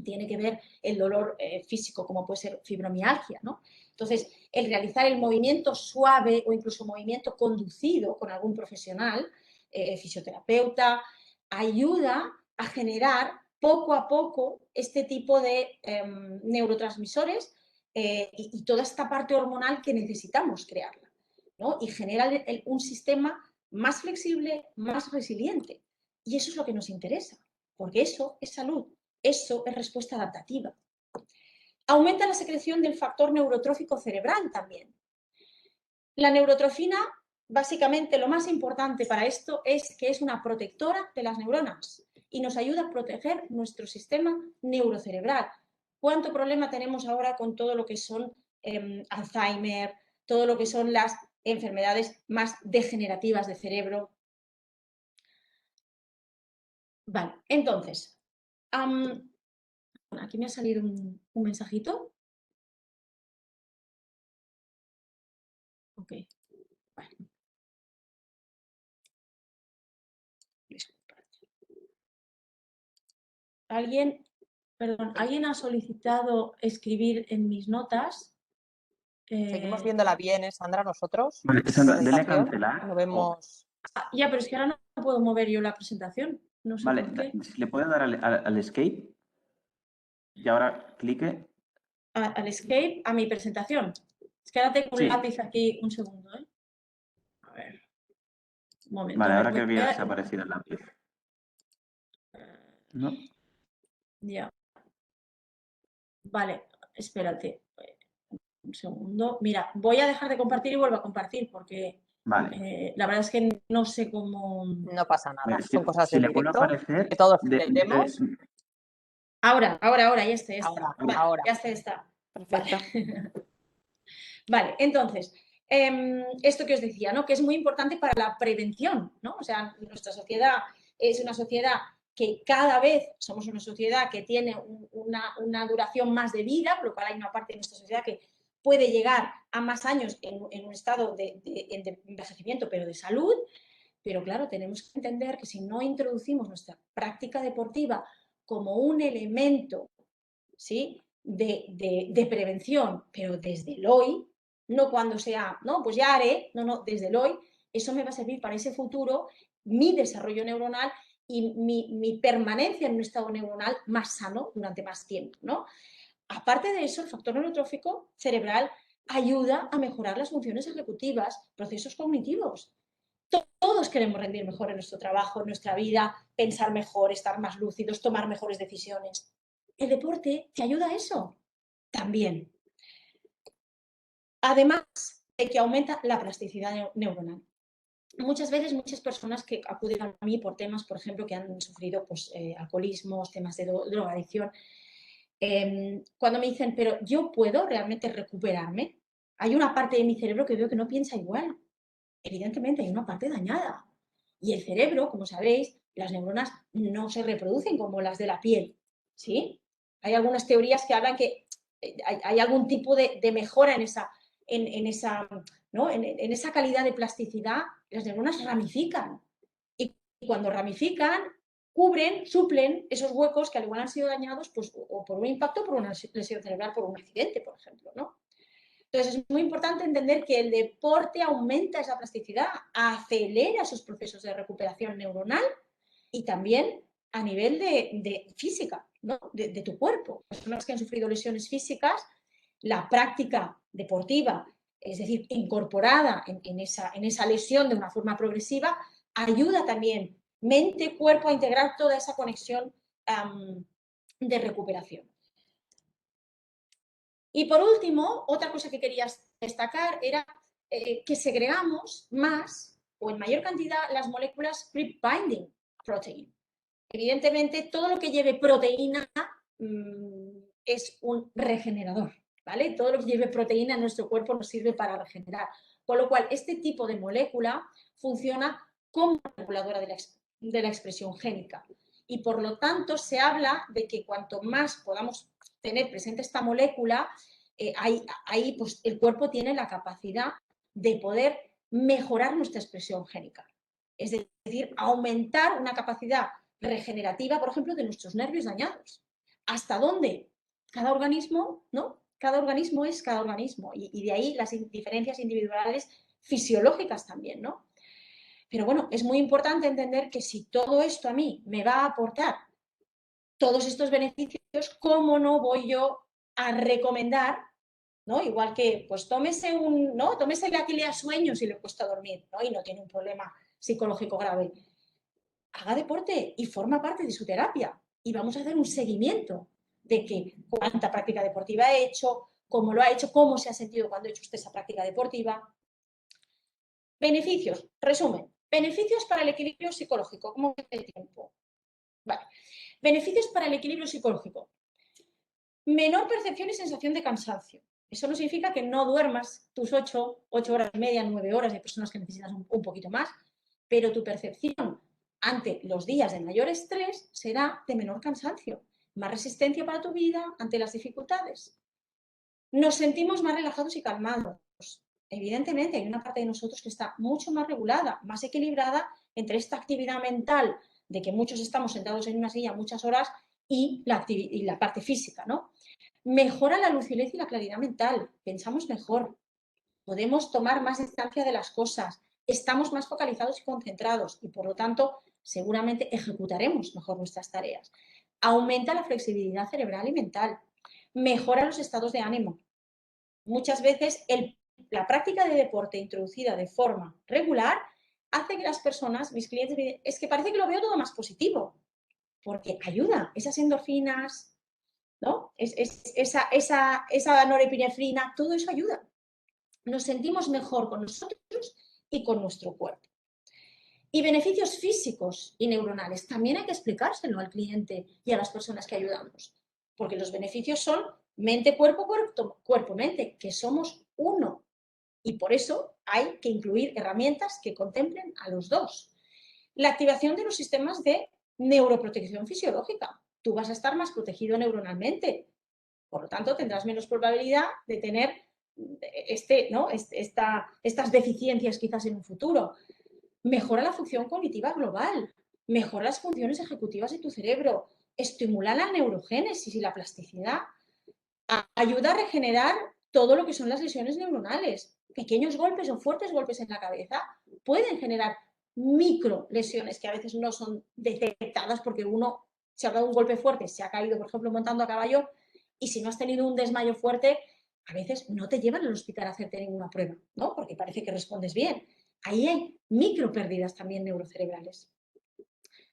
tiene que ver el dolor físico, como puede ser fibromialgia, ¿no? Entonces, el realizar el movimiento suave o incluso movimiento conducido con algún profesional, fisioterapeuta, ayuda a generar poco a poco este tipo de neurotransmisores y toda esta parte hormonal que necesitamos crearla, ¿no? Y genera un sistema más flexible, más resiliente. Y eso es lo que nos interesa, porque eso es salud. Eso es respuesta adaptativa. Aumenta la secreción del factor neurotrófico cerebral también. La neurotrofina, básicamente lo más importante para esto es que es una protectora de las neuronas y nos ayuda a proteger nuestro sistema neurocerebral. ¿Cuánto problema tenemos ahora con todo lo que son Alzheimer, todo lo que son las enfermedades más degenerativas de cerebro? Vale, entonces, aquí me ha salido un mensajito. Ok, bueno. ¿Alguien ha solicitado escribir en mis notas? Seguimos viéndola bien, Sandra, nosotros. Vale, Sandra, dele a Presentación, cancelar. lo vemos. Ya, pero es que ahora no puedo mover yo la presentación. No sé Vale, por qué. le puede dar al escape y ahora clique. Al escape, a mi presentación. Es que ahora tengo un Sí. lápiz aquí, un segundo, ¿eh? A ver. Un momento. Vale, a ver, ahora creo que ya voy a- desaparecido el lápiz. ¿No? Ya. Vale, espérate. Un segundo. Mira, voy a dejar de compartir y vuelvo a compartir porque Vale. la verdad es que no sé cómo. No pasa nada, Vale, son cosas si del le vuelve a directo, aparecer, que todos de- entendemos. Ahora, ya está. Ahora. Ya está. Perfecto. Vale, entonces, esto que os decía, ¿no? Que es muy importante para la prevención, ¿no? O sea, nuestra sociedad es una sociedad que cada vez somos una sociedad que tiene una duración más de vida, por lo cual hay una parte de nuestra sociedad que puede llegar a más años en un estado de envejecimiento, pero de salud. Pero claro, tenemos que entender que si no introducimos nuestra práctica deportiva como un elemento, ¿sí?, de prevención, pero desde el hoy, no cuando sea, no, pues ya haré, no, desde el hoy, eso me va a servir para ese futuro, mi desarrollo neuronal y mi permanencia en un estado neuronal más sano durante más tiempo, ¿no? Aparte de eso, el factor neurotrófico cerebral ayuda a mejorar las funciones ejecutivas, procesos cognitivos. Todos queremos rendir mejor en nuestro trabajo, en nuestra vida, pensar mejor, estar más lúcidos, tomar mejores decisiones. El deporte te ayuda a eso también. Además de que aumenta la plasticidad neuronal. Muchas veces, muchas personas que acuden a mí por temas, por ejemplo, que han sufrido pues, alcoholismos, temas de drogadicción, cuando me dicen, pero yo puedo realmente recuperarme, hay una parte de mi cerebro que veo que no piensa igual. Evidentemente hay una parte dañada. Y el cerebro, como sabréis, las neuronas no se reproducen como las de la piel, ¿sí? Hay algunas teorías que hablan que hay algún tipo de mejora en esa en esa, ¿no? en esa calidad de plasticidad, las neuronas ramifican. Y cuando ramifican, cubren, suplen esos huecos que al igual han sido dañados pues, o por un impacto, por una lesión cerebral, por un accidente, por ejemplo, ¿no? Entonces es muy importante entender que el deporte aumenta esa plasticidad, acelera esos procesos de recuperación neuronal y también a nivel de física, ¿no? de tu cuerpo. Las personas que han sufrido lesiones físicas, la práctica deportiva, es decir, incorporada en esa lesión de una forma progresiva, ayuda también mente, cuerpo a integrar toda esa conexión de recuperación. Y por último, otra cosa que quería destacar era que segregamos más o en mayor cantidad las moléculas creep binding protein. Evidentemente, todo lo que lleve proteína es un regenerador, ¿vale? Todo lo que lleve proteína en nuestro cuerpo nos sirve para regenerar. Con lo cual, este tipo de molécula funciona como reguladora de la expresión génica. Y por lo tanto, se habla de que cuanto más podamos tener presente esta molécula, ahí pues, el cuerpo tiene la capacidad de poder mejorar nuestra expresión génica. Es decir, aumentar una capacidad regenerativa, por ejemplo, de nuestros nervios dañados. ¿Hasta dónde? Cada organismo, ¿no? Cada organismo es cada organismo y de ahí las diferencias individuales fisiológicas también, ¿no? Pero bueno, es muy importante entender que si todo esto a mí me va a aportar todos estos beneficios, ¿cómo no voy yo a recomendar, ¿no? Igual que, pues tómese la que le da sueño si le cuesta dormir, ¿no? Y no tiene un problema psicológico grave. Haga deporte y forma parte de su terapia. Y vamos a hacer un seguimiento de que cuánta práctica deportiva ha hecho, cómo lo ha hecho, cómo se ha sentido cuando ha hecho usted esa práctica deportiva. Beneficios, resumen. Beneficios para el equilibrio psicológico. ¿Cómo queda el tiempo? Vale. Beneficios para el equilibrio psicológico. Menor percepción y sensación de cansancio. Eso no significa que no duermas tus 8 horas y media, 9 horas. Hay personas que necesitan un poquito más, pero tu percepción ante los días de mayor estrés será de menor cansancio, más resistencia para tu vida ante las dificultades. Nos sentimos más relajados y calmados. Evidentemente, hay una parte de nosotros que está mucho más regulada, más equilibrada entre esta actividad mental de que muchos estamos sentados en una silla muchas horas y la parte física, ¿no? Mejora la lucidez y la claridad mental, pensamos mejor, podemos tomar más distancia de las cosas, estamos más focalizados y concentrados y por lo tanto seguramente ejecutaremos mejor nuestras tareas. Aumenta la flexibilidad cerebral y mental, mejora los estados de ánimo. Muchas veces la práctica de deporte introducida de forma regular hace que las personas, mis clientes, me dicen, es que parece que lo veo todo más positivo, porque ayuda, esas endorfinas, ¿no? Esa norepinefrina, todo eso ayuda. Nos sentimos mejor con nosotros y con nuestro cuerpo. Y beneficios físicos y neuronales, también hay que explicárselo al cliente y a las personas que ayudamos, porque los beneficios son mente-cuerpo, cuerpo-mente, que somos uno. Y por eso hay que incluir herramientas que contemplen a los dos. La activación de los sistemas de neuroprotección fisiológica. Tú vas a estar más protegido neuronalmente. Por lo tanto, tendrás menos probabilidad de tener estas deficiencias quizás en un futuro. Mejora la función cognitiva global. Mejora las funciones ejecutivas de tu cerebro. Estimula la neurogénesis y la plasticidad. Ayuda a regenerar todo lo que son las lesiones neuronales. Pequeños golpes o fuertes golpes en la cabeza pueden generar micro lesiones que a veces no son detectadas porque uno se ha dado un golpe fuerte, se ha caído, por ejemplo, montando a caballo y si no has tenido un desmayo fuerte, a veces no te llevan al hospital a hacerte ninguna prueba, ¿no? Porque parece que respondes bien. Ahí hay micro pérdidas también neurocerebrales.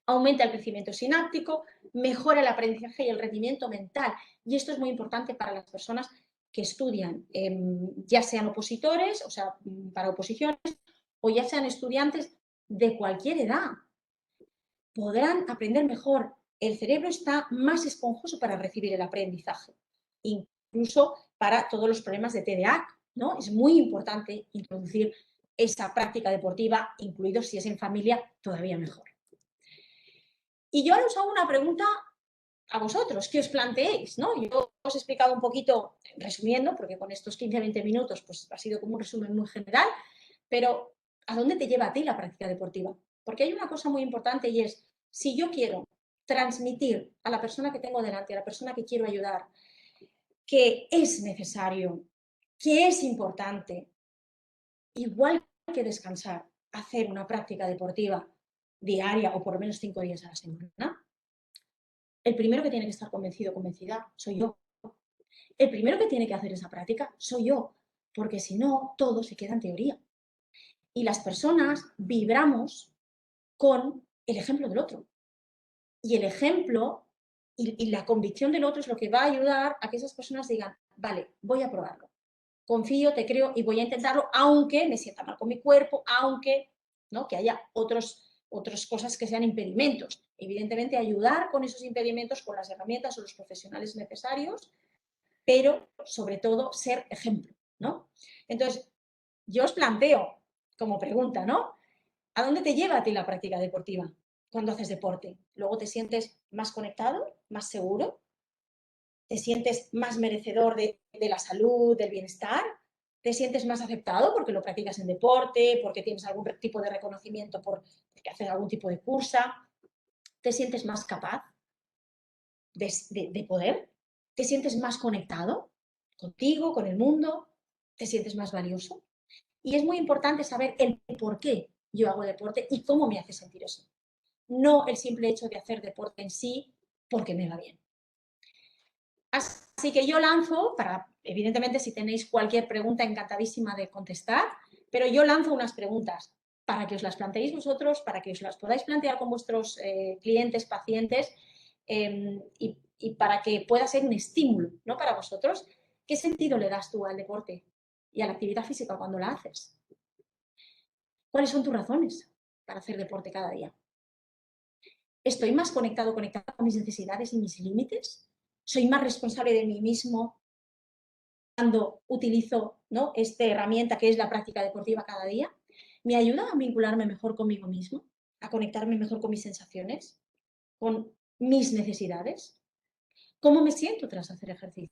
Aumenta el crecimiento sináptico, mejora el aprendizaje y el rendimiento mental. Y esto es muy importante para las personas que estudian, ya sean opositores, o sea, para oposiciones, o ya sean estudiantes de cualquier edad. Podrán aprender mejor. El cerebro está más esponjoso para recibir el aprendizaje, incluso para todos los problemas de TDAH, ¿no? Es muy importante introducir esa práctica deportiva, incluido si es en familia, todavía mejor. Y yo ahora os hago una pregunta a vosotros, que os planteéis, ¿no? Yo os he explicado un poquito, resumiendo, porque con estos 15-20 minutos pues, ha sido como un resumen muy general, pero ¿a dónde te lleva a ti la práctica deportiva? Porque hay una cosa muy importante y es, si yo quiero transmitir a la persona que tengo delante, a la persona que quiero ayudar, que es necesario, que es importante, igual que descansar, hacer una práctica deportiva diaria o por lo menos 5 días a la semana, el primero que tiene que estar convencido, convencida, soy yo. El primero que tiene que hacer esa práctica soy yo, porque si no, todo se queda en teoría. Y las personas vibramos con el ejemplo del otro. Y el ejemplo y la convicción del otro es lo que va a ayudar a que esas personas digan, vale, voy a probarlo. Confío, te creo y voy a intentarlo, aunque me sienta mal con mi cuerpo, aunque ¿no? que haya otras cosas que sean impedimentos. Evidentemente, ayudar con esos impedimentos, con las herramientas o los profesionales necesarios, pero sobre todo ser ejemplo, ¿no? Entonces, yo os planteo como pregunta, ¿no? ¿A dónde te lleva a ti la práctica deportiva cuando haces deporte? Luego te sientes más conectado, más seguro, te sientes más merecedor de la salud, del bienestar, te sientes más aceptado porque lo practicas en deporte, porque tienes algún tipo de reconocimiento porque haces algún tipo de cursa, te sientes más capaz de poder, te sientes más conectado contigo, con el mundo, te sientes más valioso. Y es muy importante saber el por qué yo hago deporte y cómo me hace sentir eso. No el simple hecho de hacer deporte en sí porque me va bien. Así que yo lanzo, evidentemente si tenéis cualquier pregunta, encantadísima de contestar, pero yo lanzo unas preguntas para que os las planteéis vosotros, para que os las podáis plantear con vuestros clientes, pacientes, y para que pueda ser un estímulo, ¿no? Para vosotros. ¿Qué sentido le das tú al deporte y a la actividad física cuando la haces? ¿Cuáles son tus razones para hacer deporte cada día? ¿Estoy más conectado con mis necesidades y mis límites? ¿Soy más responsable de mí mismo cuando utilizo, ¿no? esta herramienta que es la práctica deportiva cada día? ¿Me ayuda a vincularme mejor conmigo mismo? ¿A conectarme mejor con mis sensaciones? ¿Con mis necesidades? ¿Cómo me siento tras hacer ejercicio?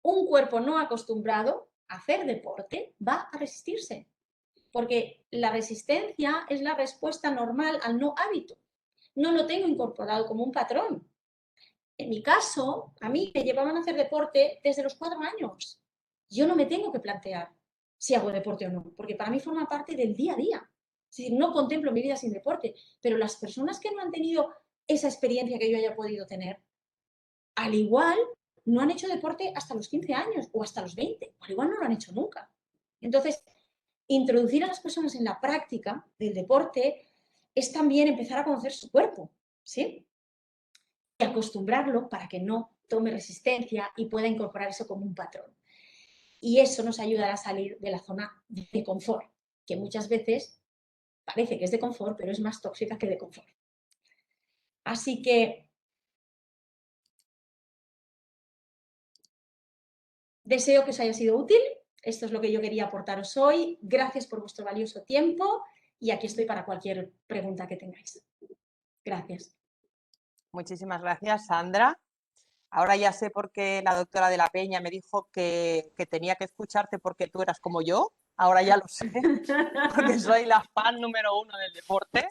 Un cuerpo no acostumbrado a hacer deporte va a resistirse, porque la resistencia es la respuesta normal al no hábito. No lo tengo incorporado como un patrón. En mi caso, a mí me llevaban a hacer deporte desde los 4 años. Yo no me tengo que plantear si hago deporte o no, porque para mí forma parte del día a día. Es decir, no contemplo mi vida sin deporte, pero las personas que no han tenido esa experiencia que yo haya podido tener, al igual no han hecho deporte hasta los 15 años o hasta los 20, o al igual no lo han hecho nunca. Entonces, introducir a las personas en la práctica del deporte es también empezar a conocer su cuerpo, ¿sí? Y acostumbrarlo para que no tome resistencia y pueda incorporar eso como un patrón. Y eso nos ayudará a salir de la zona de confort, que muchas veces parece que es de confort, pero es más tóxica que de confort. Así que deseo que os haya sido útil. Esto es lo que yo quería aportaros hoy. Gracias por vuestro valioso tiempo y aquí estoy para cualquier pregunta que tengáis. Gracias. Muchísimas gracias, Sandra. Ahora ya sé por qué la doctora de la Peña me dijo que tenía que escucharte porque tú eras como yo. Ahora ya lo sé, porque soy la fan número 1 del deporte.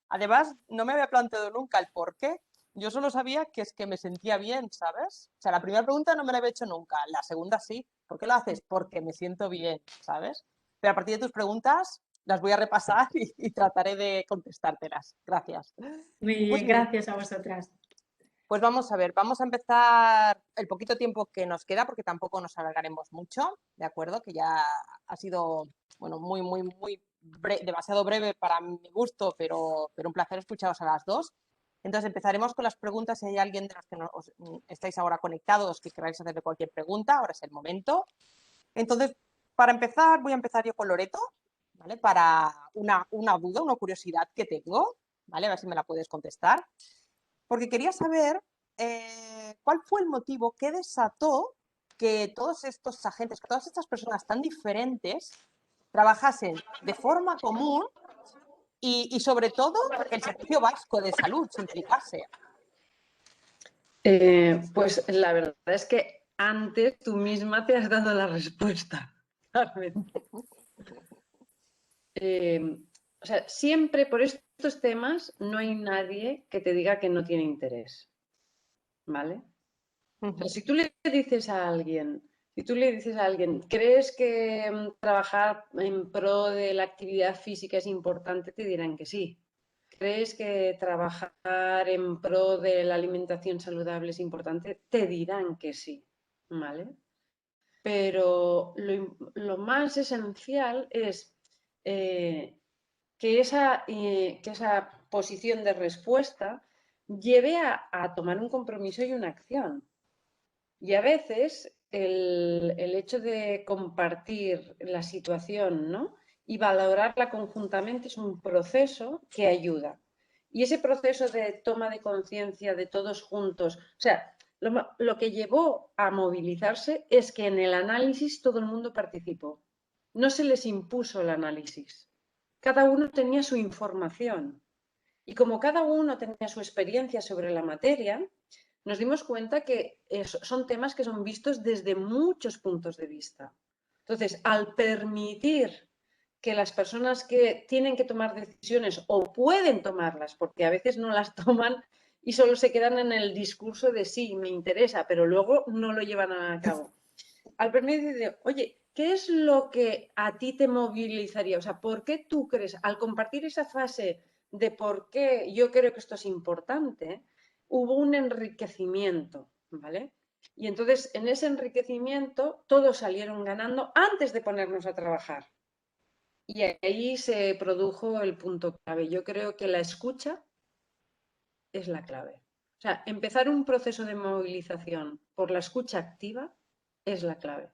Además, no me había planteado nunca el por qué. Yo solo sabía que es que me sentía bien, ¿sabes? O sea, la primera pregunta no me la había hecho nunca, la segunda sí. ¿Por qué lo haces? Porque me siento bien, ¿sabes? Pero a partir de tus preguntas las voy a repasar y trataré de contestártelas. Gracias. Muy bien, Pues gracias a vosotras. Pues vamos a ver, vamos a empezar el poquito tiempo que nos queda porque tampoco nos alargaremos mucho, ¿de acuerdo? Que ya ha sido, bueno, muy demasiado breve para mi gusto, pero un placer escucharos a las dos. Entonces empezaremos con las preguntas. Si hay alguien de los que estáis ahora conectados que queráis hacerle cualquier pregunta, ahora es el momento. Entonces, para empezar, voy a empezar yo con Loreto, ¿vale? Para una duda, una curiosidad que tengo, ¿vale? A ver si me la puedes contestar. Porque quería saber cuál fue el motivo que desató que todos estos agentes, que todas estas personas tan diferentes trabajasen de forma común y sobre todo el Servicio Vasco de Salud, implicarse. Pues la verdad es que antes tú misma te has dado la respuesta, Carmen. O sea, siempre por estos temas no hay nadie que te diga que no tiene interés, ¿vale? O sea, si tú le dices a alguien, ¿crees que trabajar en pro de la actividad física es importante? Te dirán que sí. ¿Crees que trabajar en pro de la alimentación saludable es importante? Te dirán que sí, ¿vale? Pero lo más esencial es que esa posición de respuesta lleve a tomar un compromiso y una acción. Y a veces el hecho de compartir la situación, ¿no?, y valorarla conjuntamente es un proceso que ayuda. Y ese proceso de toma de conciencia de todos juntos, o sea, lo que llevó a movilizarse es que en el análisis todo el mundo participó. No se les impuso el análisis. Cada uno tenía su información. Y como cada uno tenía su experiencia sobre la materia, nos dimos cuenta que son temas que son vistos desde muchos puntos de vista. Entonces, al permitir que las personas que tienen que tomar decisiones o pueden tomarlas, porque a veces no las toman y solo se quedan en el discurso de sí, me interesa, pero luego no lo llevan a cabo. Al permitir, oye, ¿qué es lo que a ti te movilizaría? O sea, ¿por qué tú crees, al compartir esa fase de por qué yo creo que esto es importante, hubo un enriquecimiento, ¿vale? Y entonces, en ese enriquecimiento, todos salieron ganando antes de ponernos a trabajar. Y ahí se produjo el punto clave. Yo creo que la escucha es la clave. O sea, empezar un proceso de movilización por la escucha activa es la clave.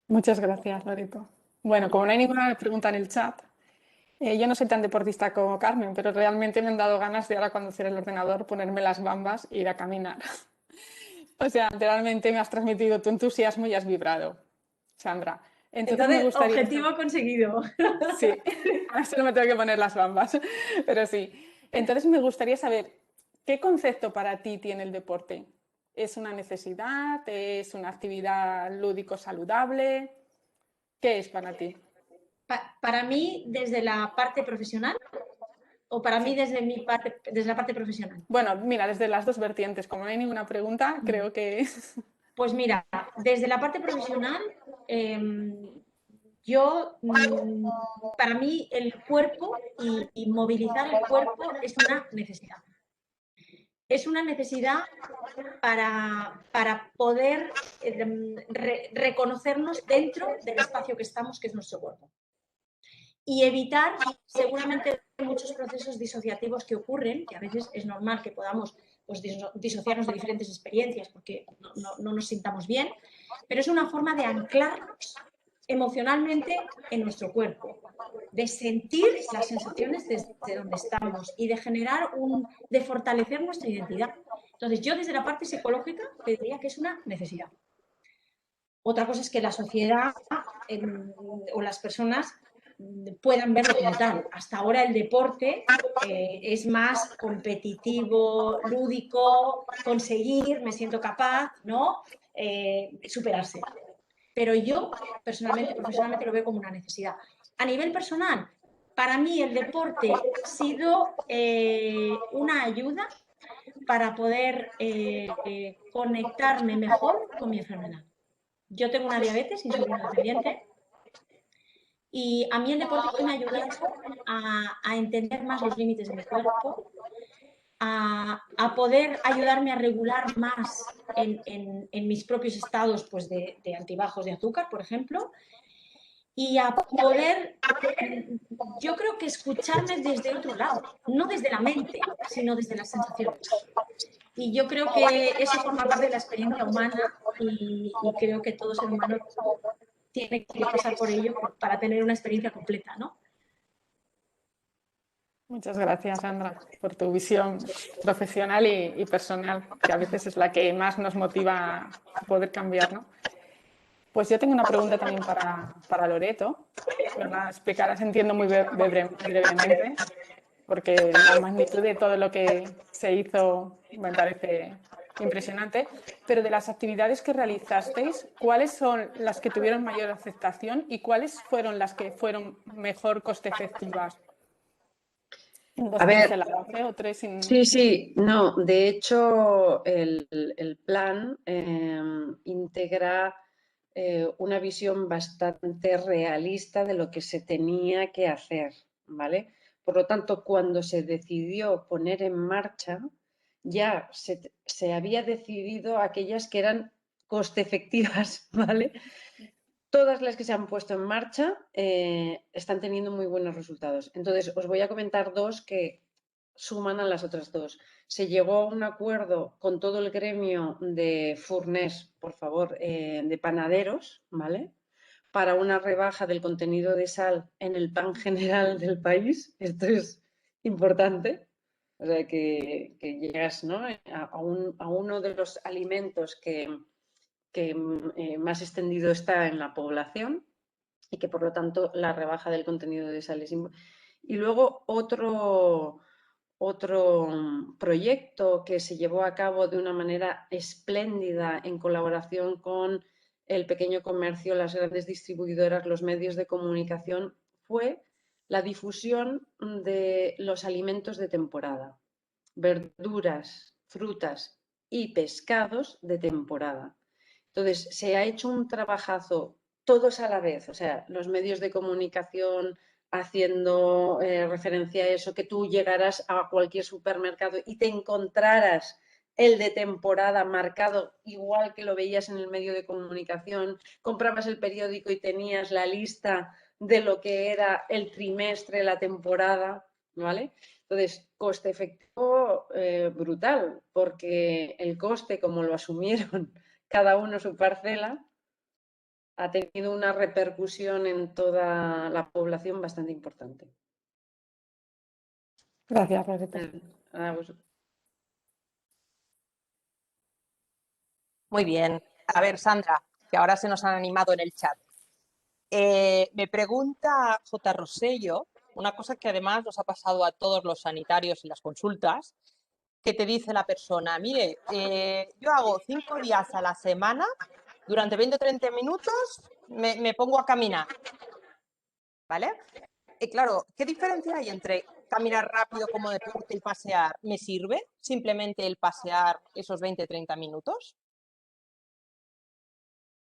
Muchas gracias, Loreto. Bueno, como no hay ninguna pregunta en el chat, yo no soy tan deportista como Carmen, pero realmente me han dado ganas de ahora cuando cierre el ordenador ponerme las bambas e ir a caminar. O sea, realmente me has transmitido tu entusiasmo y has vibrado, Sandra. Entonces me gustaría... Objetivo conseguido. Sí, ahora solo me tengo que poner las bambas, pero sí. Entonces me gustaría saber, ¿qué concepto para ti tiene el deporte? ¿Es una necesidad? ¿Es una actividad lúdico saludable? ¿Qué es para ti? Para mí, desde la parte profesional, o para mí desde la parte profesional. Bueno, mira, desde las dos vertientes, como no hay ninguna pregunta, creo que... Pues mira, desde la parte profesional, para mí el cuerpo y movilizar el cuerpo es una necesidad. Es una necesidad para poder reconocernos dentro del espacio que estamos, que es nuestro cuerpo. Y evitar seguramente muchos procesos disociativos que ocurren, que a veces es normal que podamos pues, disociarnos de diferentes experiencias porque no nos sintamos bien, pero es una forma de anclarnos emocionalmente en nuestro cuerpo, de sentir las sensaciones desde donde estamos y de de fortalecer nuestra identidad. Entonces, yo desde la parte psicológica te diría que es una necesidad. Otra cosa es que la sociedad o las personas puedan verlo como tal. Hasta ahora el deporte es más competitivo, lúdico, conseguir, me siento capaz, ¿no? Superarse. Pero yo, personalmente, profesionalmente, lo veo como una necesidad. A nivel personal, para mí el deporte ha sido una ayuda para poder conectarme mejor con mi enfermedad. Yo tengo una diabetes insulino dependiente y a mí el deporte me ha ayudado a entender más los límites de mi cuerpo, a poder ayudarme a regular más en mis propios estados pues de altibajos de azúcar, por ejemplo, y a poder, yo creo que escucharme desde otro lado, no desde la mente, sino desde las sensaciones. Y yo creo que eso forma parte de la experiencia humana y creo que todo ser humano tiene que pasar por ello para tener una experiencia completa, ¿no? Muchas gracias, Sandra, por tu visión profesional y personal, que a veces es la que más nos motiva a poder cambiar, ¿no? Pues yo tengo una pregunta también para Loreto. Me la explicarás, entiendo, muy brevemente, porque la magnitud de todo lo que se hizo me parece impresionante. Pero de las actividades que realizasteis, ¿cuáles son las que tuvieron mayor aceptación y cuáles fueron las que fueron mejor coste efectivas? ¿Dos A ver, pinceladas, o tres sin...? sí, no, de hecho el plan integra una visión bastante realista de lo que se tenía que hacer, ¿vale? Por lo tanto, cuando se decidió poner en marcha, ya se había decidido aquellas que eran coste efectivas, ¿vale? Todas las que se han puesto en marcha están teniendo muy buenos resultados. Entonces, os voy a comentar dos que suman a las otras dos. Se llegó a un acuerdo con todo el gremio de fournés, por favor, de panaderos, ¿vale? Para una rebaja del contenido de sal en el pan general del país. Esto es importante. O sea, que llegas, ¿no?, a uno de los alimentos que más extendido está en la población y que por lo tanto la rebaja del contenido de sal es importante. Y luego otro proyecto que se llevó a cabo de una manera espléndida en colaboración con el pequeño comercio, las grandes distribuidoras, los medios de comunicación, fue la difusión de los alimentos de temporada, verduras, frutas y pescados de temporada. Entonces, se ha hecho un trabajazo todos a la vez, o sea, los medios de comunicación haciendo referencia a eso, que tú llegaras a cualquier supermercado y te encontraras el de temporada marcado igual que lo veías en el medio de comunicación, comprabas el periódico y tenías la lista de lo que era el trimestre, la temporada, ¿vale? Entonces, coste efectivo brutal, porque el coste, como lo asumieron cada uno su parcela, ha tenido una repercusión en toda la población bastante importante. Gracias, Loreto. Muy bien. A ver, Sandra, que ahora se nos han animado en el chat. Me pregunta J. Rosello, una cosa que además nos ha pasado a todos los sanitarios en las consultas, que te dice la persona, mire, yo hago 5 días a la semana, durante 20 o 30 minutos me pongo a caminar, ¿vale? Y claro, ¿qué diferencia hay entre caminar rápido como deporte y pasear? ¿Me sirve simplemente el pasear esos 20 o 30 minutos?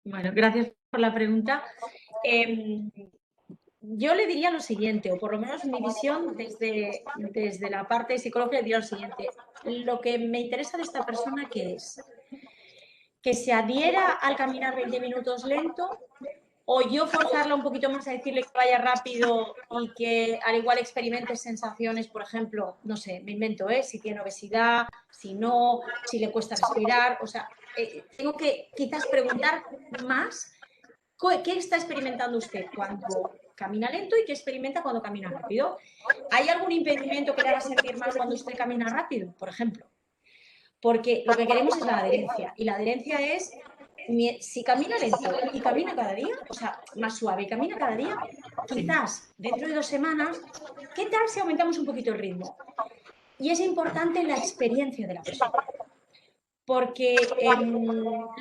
Bueno, gracias por la pregunta. Yo le diría lo siguiente, o por lo menos mi visión desde la parte psicológica, le diría lo siguiente. Lo que me interesa de esta persona, ¿qué es? Que se adhiera al caminar 20 minutos lento, o yo forzarla un poquito más a decirle que vaya rápido y que al igual experimente sensaciones, por ejemplo, no sé, me invento, si tiene obesidad, si no, si le cuesta respirar, o sea, tengo que quizás preguntar más qué está experimentando usted cuando camina lento y qué experimenta cuando camina rápido. ¿Hay algún impedimento que le haga sentir mal cuando usted camina rápido, por ejemplo? Porque lo que queremos es la adherencia, y la adherencia es, si camina lento y camina cada día, o sea, más suave y camina cada día, quizás dentro de 2 semanas, ¿qué tal si aumentamos un poquito el ritmo? Y es importante la experiencia de la persona. Porque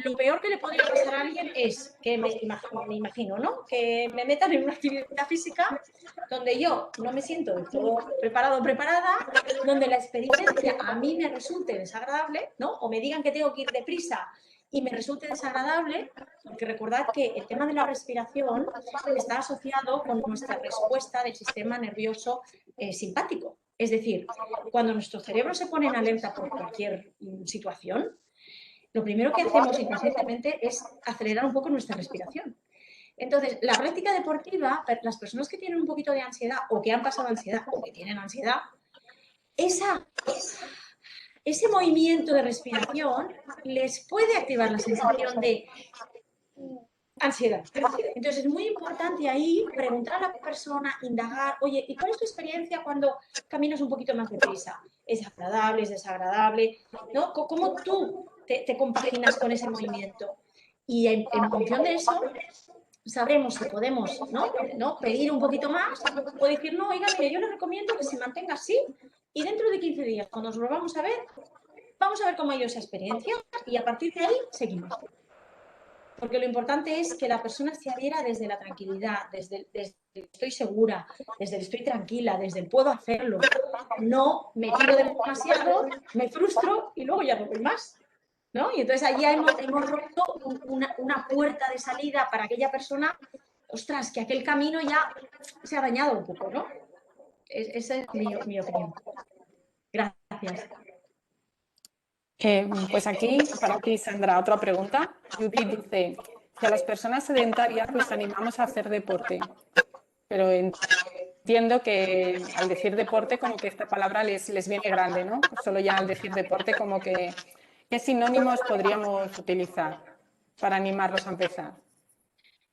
lo peor que le podría pasar a alguien es que me imagino, ¿no?, que me metan en una actividad física donde yo no me siento del todo preparado o preparada, donde la experiencia a mí me resulte desagradable, ¿no?, o me digan que tengo que ir deprisa y me resulte desagradable, porque recordad que el tema de la respiración está asociado con nuestra respuesta del sistema nervioso simpático. Es decir, cuando nuestro cerebro se pone en alerta por cualquier situación, lo primero que hacemos inconscientemente es acelerar un poco nuestra respiración. Entonces, la práctica deportiva, las personas que tienen un poquito de ansiedad o que han pasado ansiedad o que tienen ansiedad, ese movimiento de respiración les puede activar la sensación de ansiedad. Entonces, es muy importante ahí preguntar a la persona, indagar, oye, ¿y cuál es tu experiencia cuando caminas un poquito más deprisa? ¿Es agradable? ¿Es desagradable? ¿No? ¿Cómo tú te compaginas con ese movimiento? Y en función de eso sabremos si podemos ¿no? pedir un poquito más o decir, no, oiga, mire, yo le recomiendo que se mantenga así y dentro de 15 días, cuando nos volvamos a ver, vamos a ver cómo ha ido esa experiencia y a partir de ahí seguimos. Porque lo importante es que la persona se adhiera desde la tranquilidad, desde el estoy segura, desde el estoy tranquila, desde el puedo hacerlo. No me tiro demasiado, me frustro y luego ya no voy más, ¿no? Y entonces allí hemos roto una puerta de salida para aquella persona, ostras, que aquel camino ya se ha dañado un poco, ¿no? Esa es mi opinión. Gracias. Pues aquí, para ti, Sandra, otra pregunta. Judith dice, si a las personas sedentarias les animamos a hacer deporte, pero entiendo que al decir deporte como que esta palabra les viene grande, ¿no? Solo ya al decir deporte como que, ¿qué sinónimos podríamos utilizar para animarlos a empezar?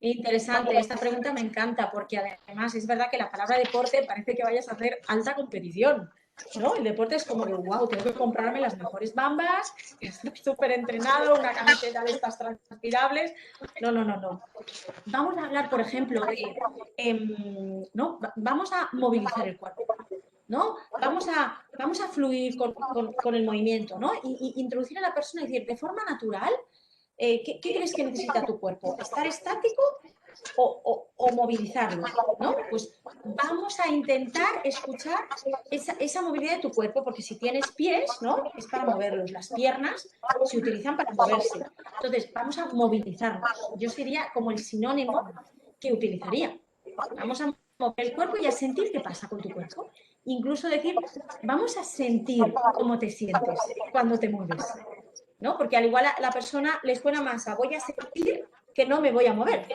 Interesante, esta pregunta me encanta porque además es verdad que la palabra deporte parece que vayas a hacer alta competición, ¿no? El deporte es como que, wow, tengo que comprarme las mejores bambas, estoy súper entrenado, una camiseta de estas transpirables. No, no, no, no. Vamos a hablar, por ejemplo, de, ¿no? Vamos a movilizar el cuerpo, ¿no? Vamos a fluir con el movimiento, ¿no? Y introducir a la persona y decir, de forma natural, ¿qué crees que necesita tu cuerpo? ¿Estar estático o movilizarlo? ¿No? Pues vamos a intentar escuchar esa movilidad de tu cuerpo, porque si tienes pies, ¿no? Es para moverlos. Las piernas se utilizan para moverse. Entonces, vamos a movilizarnos. Yo sería como el sinónimo que utilizaría. Vamos a mover el cuerpo y a sentir qué pasa con tu cuerpo. Incluso decir, vamos a sentir cómo te sientes cuando te mueves, ¿no? Porque al igual a la persona le suena más a voy a sentir que no me voy a mover,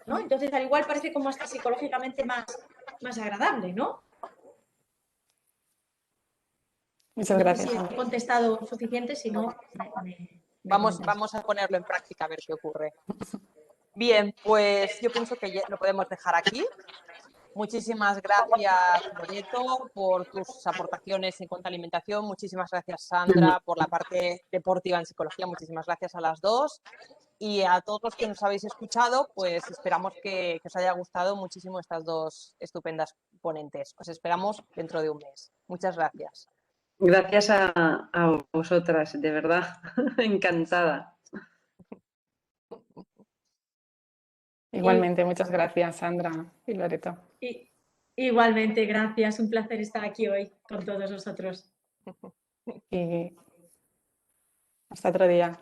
¿no? Entonces al igual parece como hasta psicológicamente más agradable, ¿no? Muchas No sé gracias. si he contestado suficiente, si no, Vamos a ponerlo en práctica a ver qué ocurre. Bien, pues yo pienso que ya lo podemos dejar aquí. Muchísimas gracias, Loreto, por tus aportaciones en cuanto a alimentación. Muchísimas gracias, Sandra, por la parte deportiva en psicología. Muchísimas gracias a las dos. Y a todos los que nos habéis escuchado, pues esperamos que os haya gustado muchísimo estas dos estupendas ponentes. Os esperamos dentro de un mes. Muchas gracias. Gracias a vosotras, de verdad, encantada. Igualmente, muchas gracias, Sandra y Loreto. Igualmente, gracias. Un placer estar aquí hoy con todos vosotros. Y hasta otro día.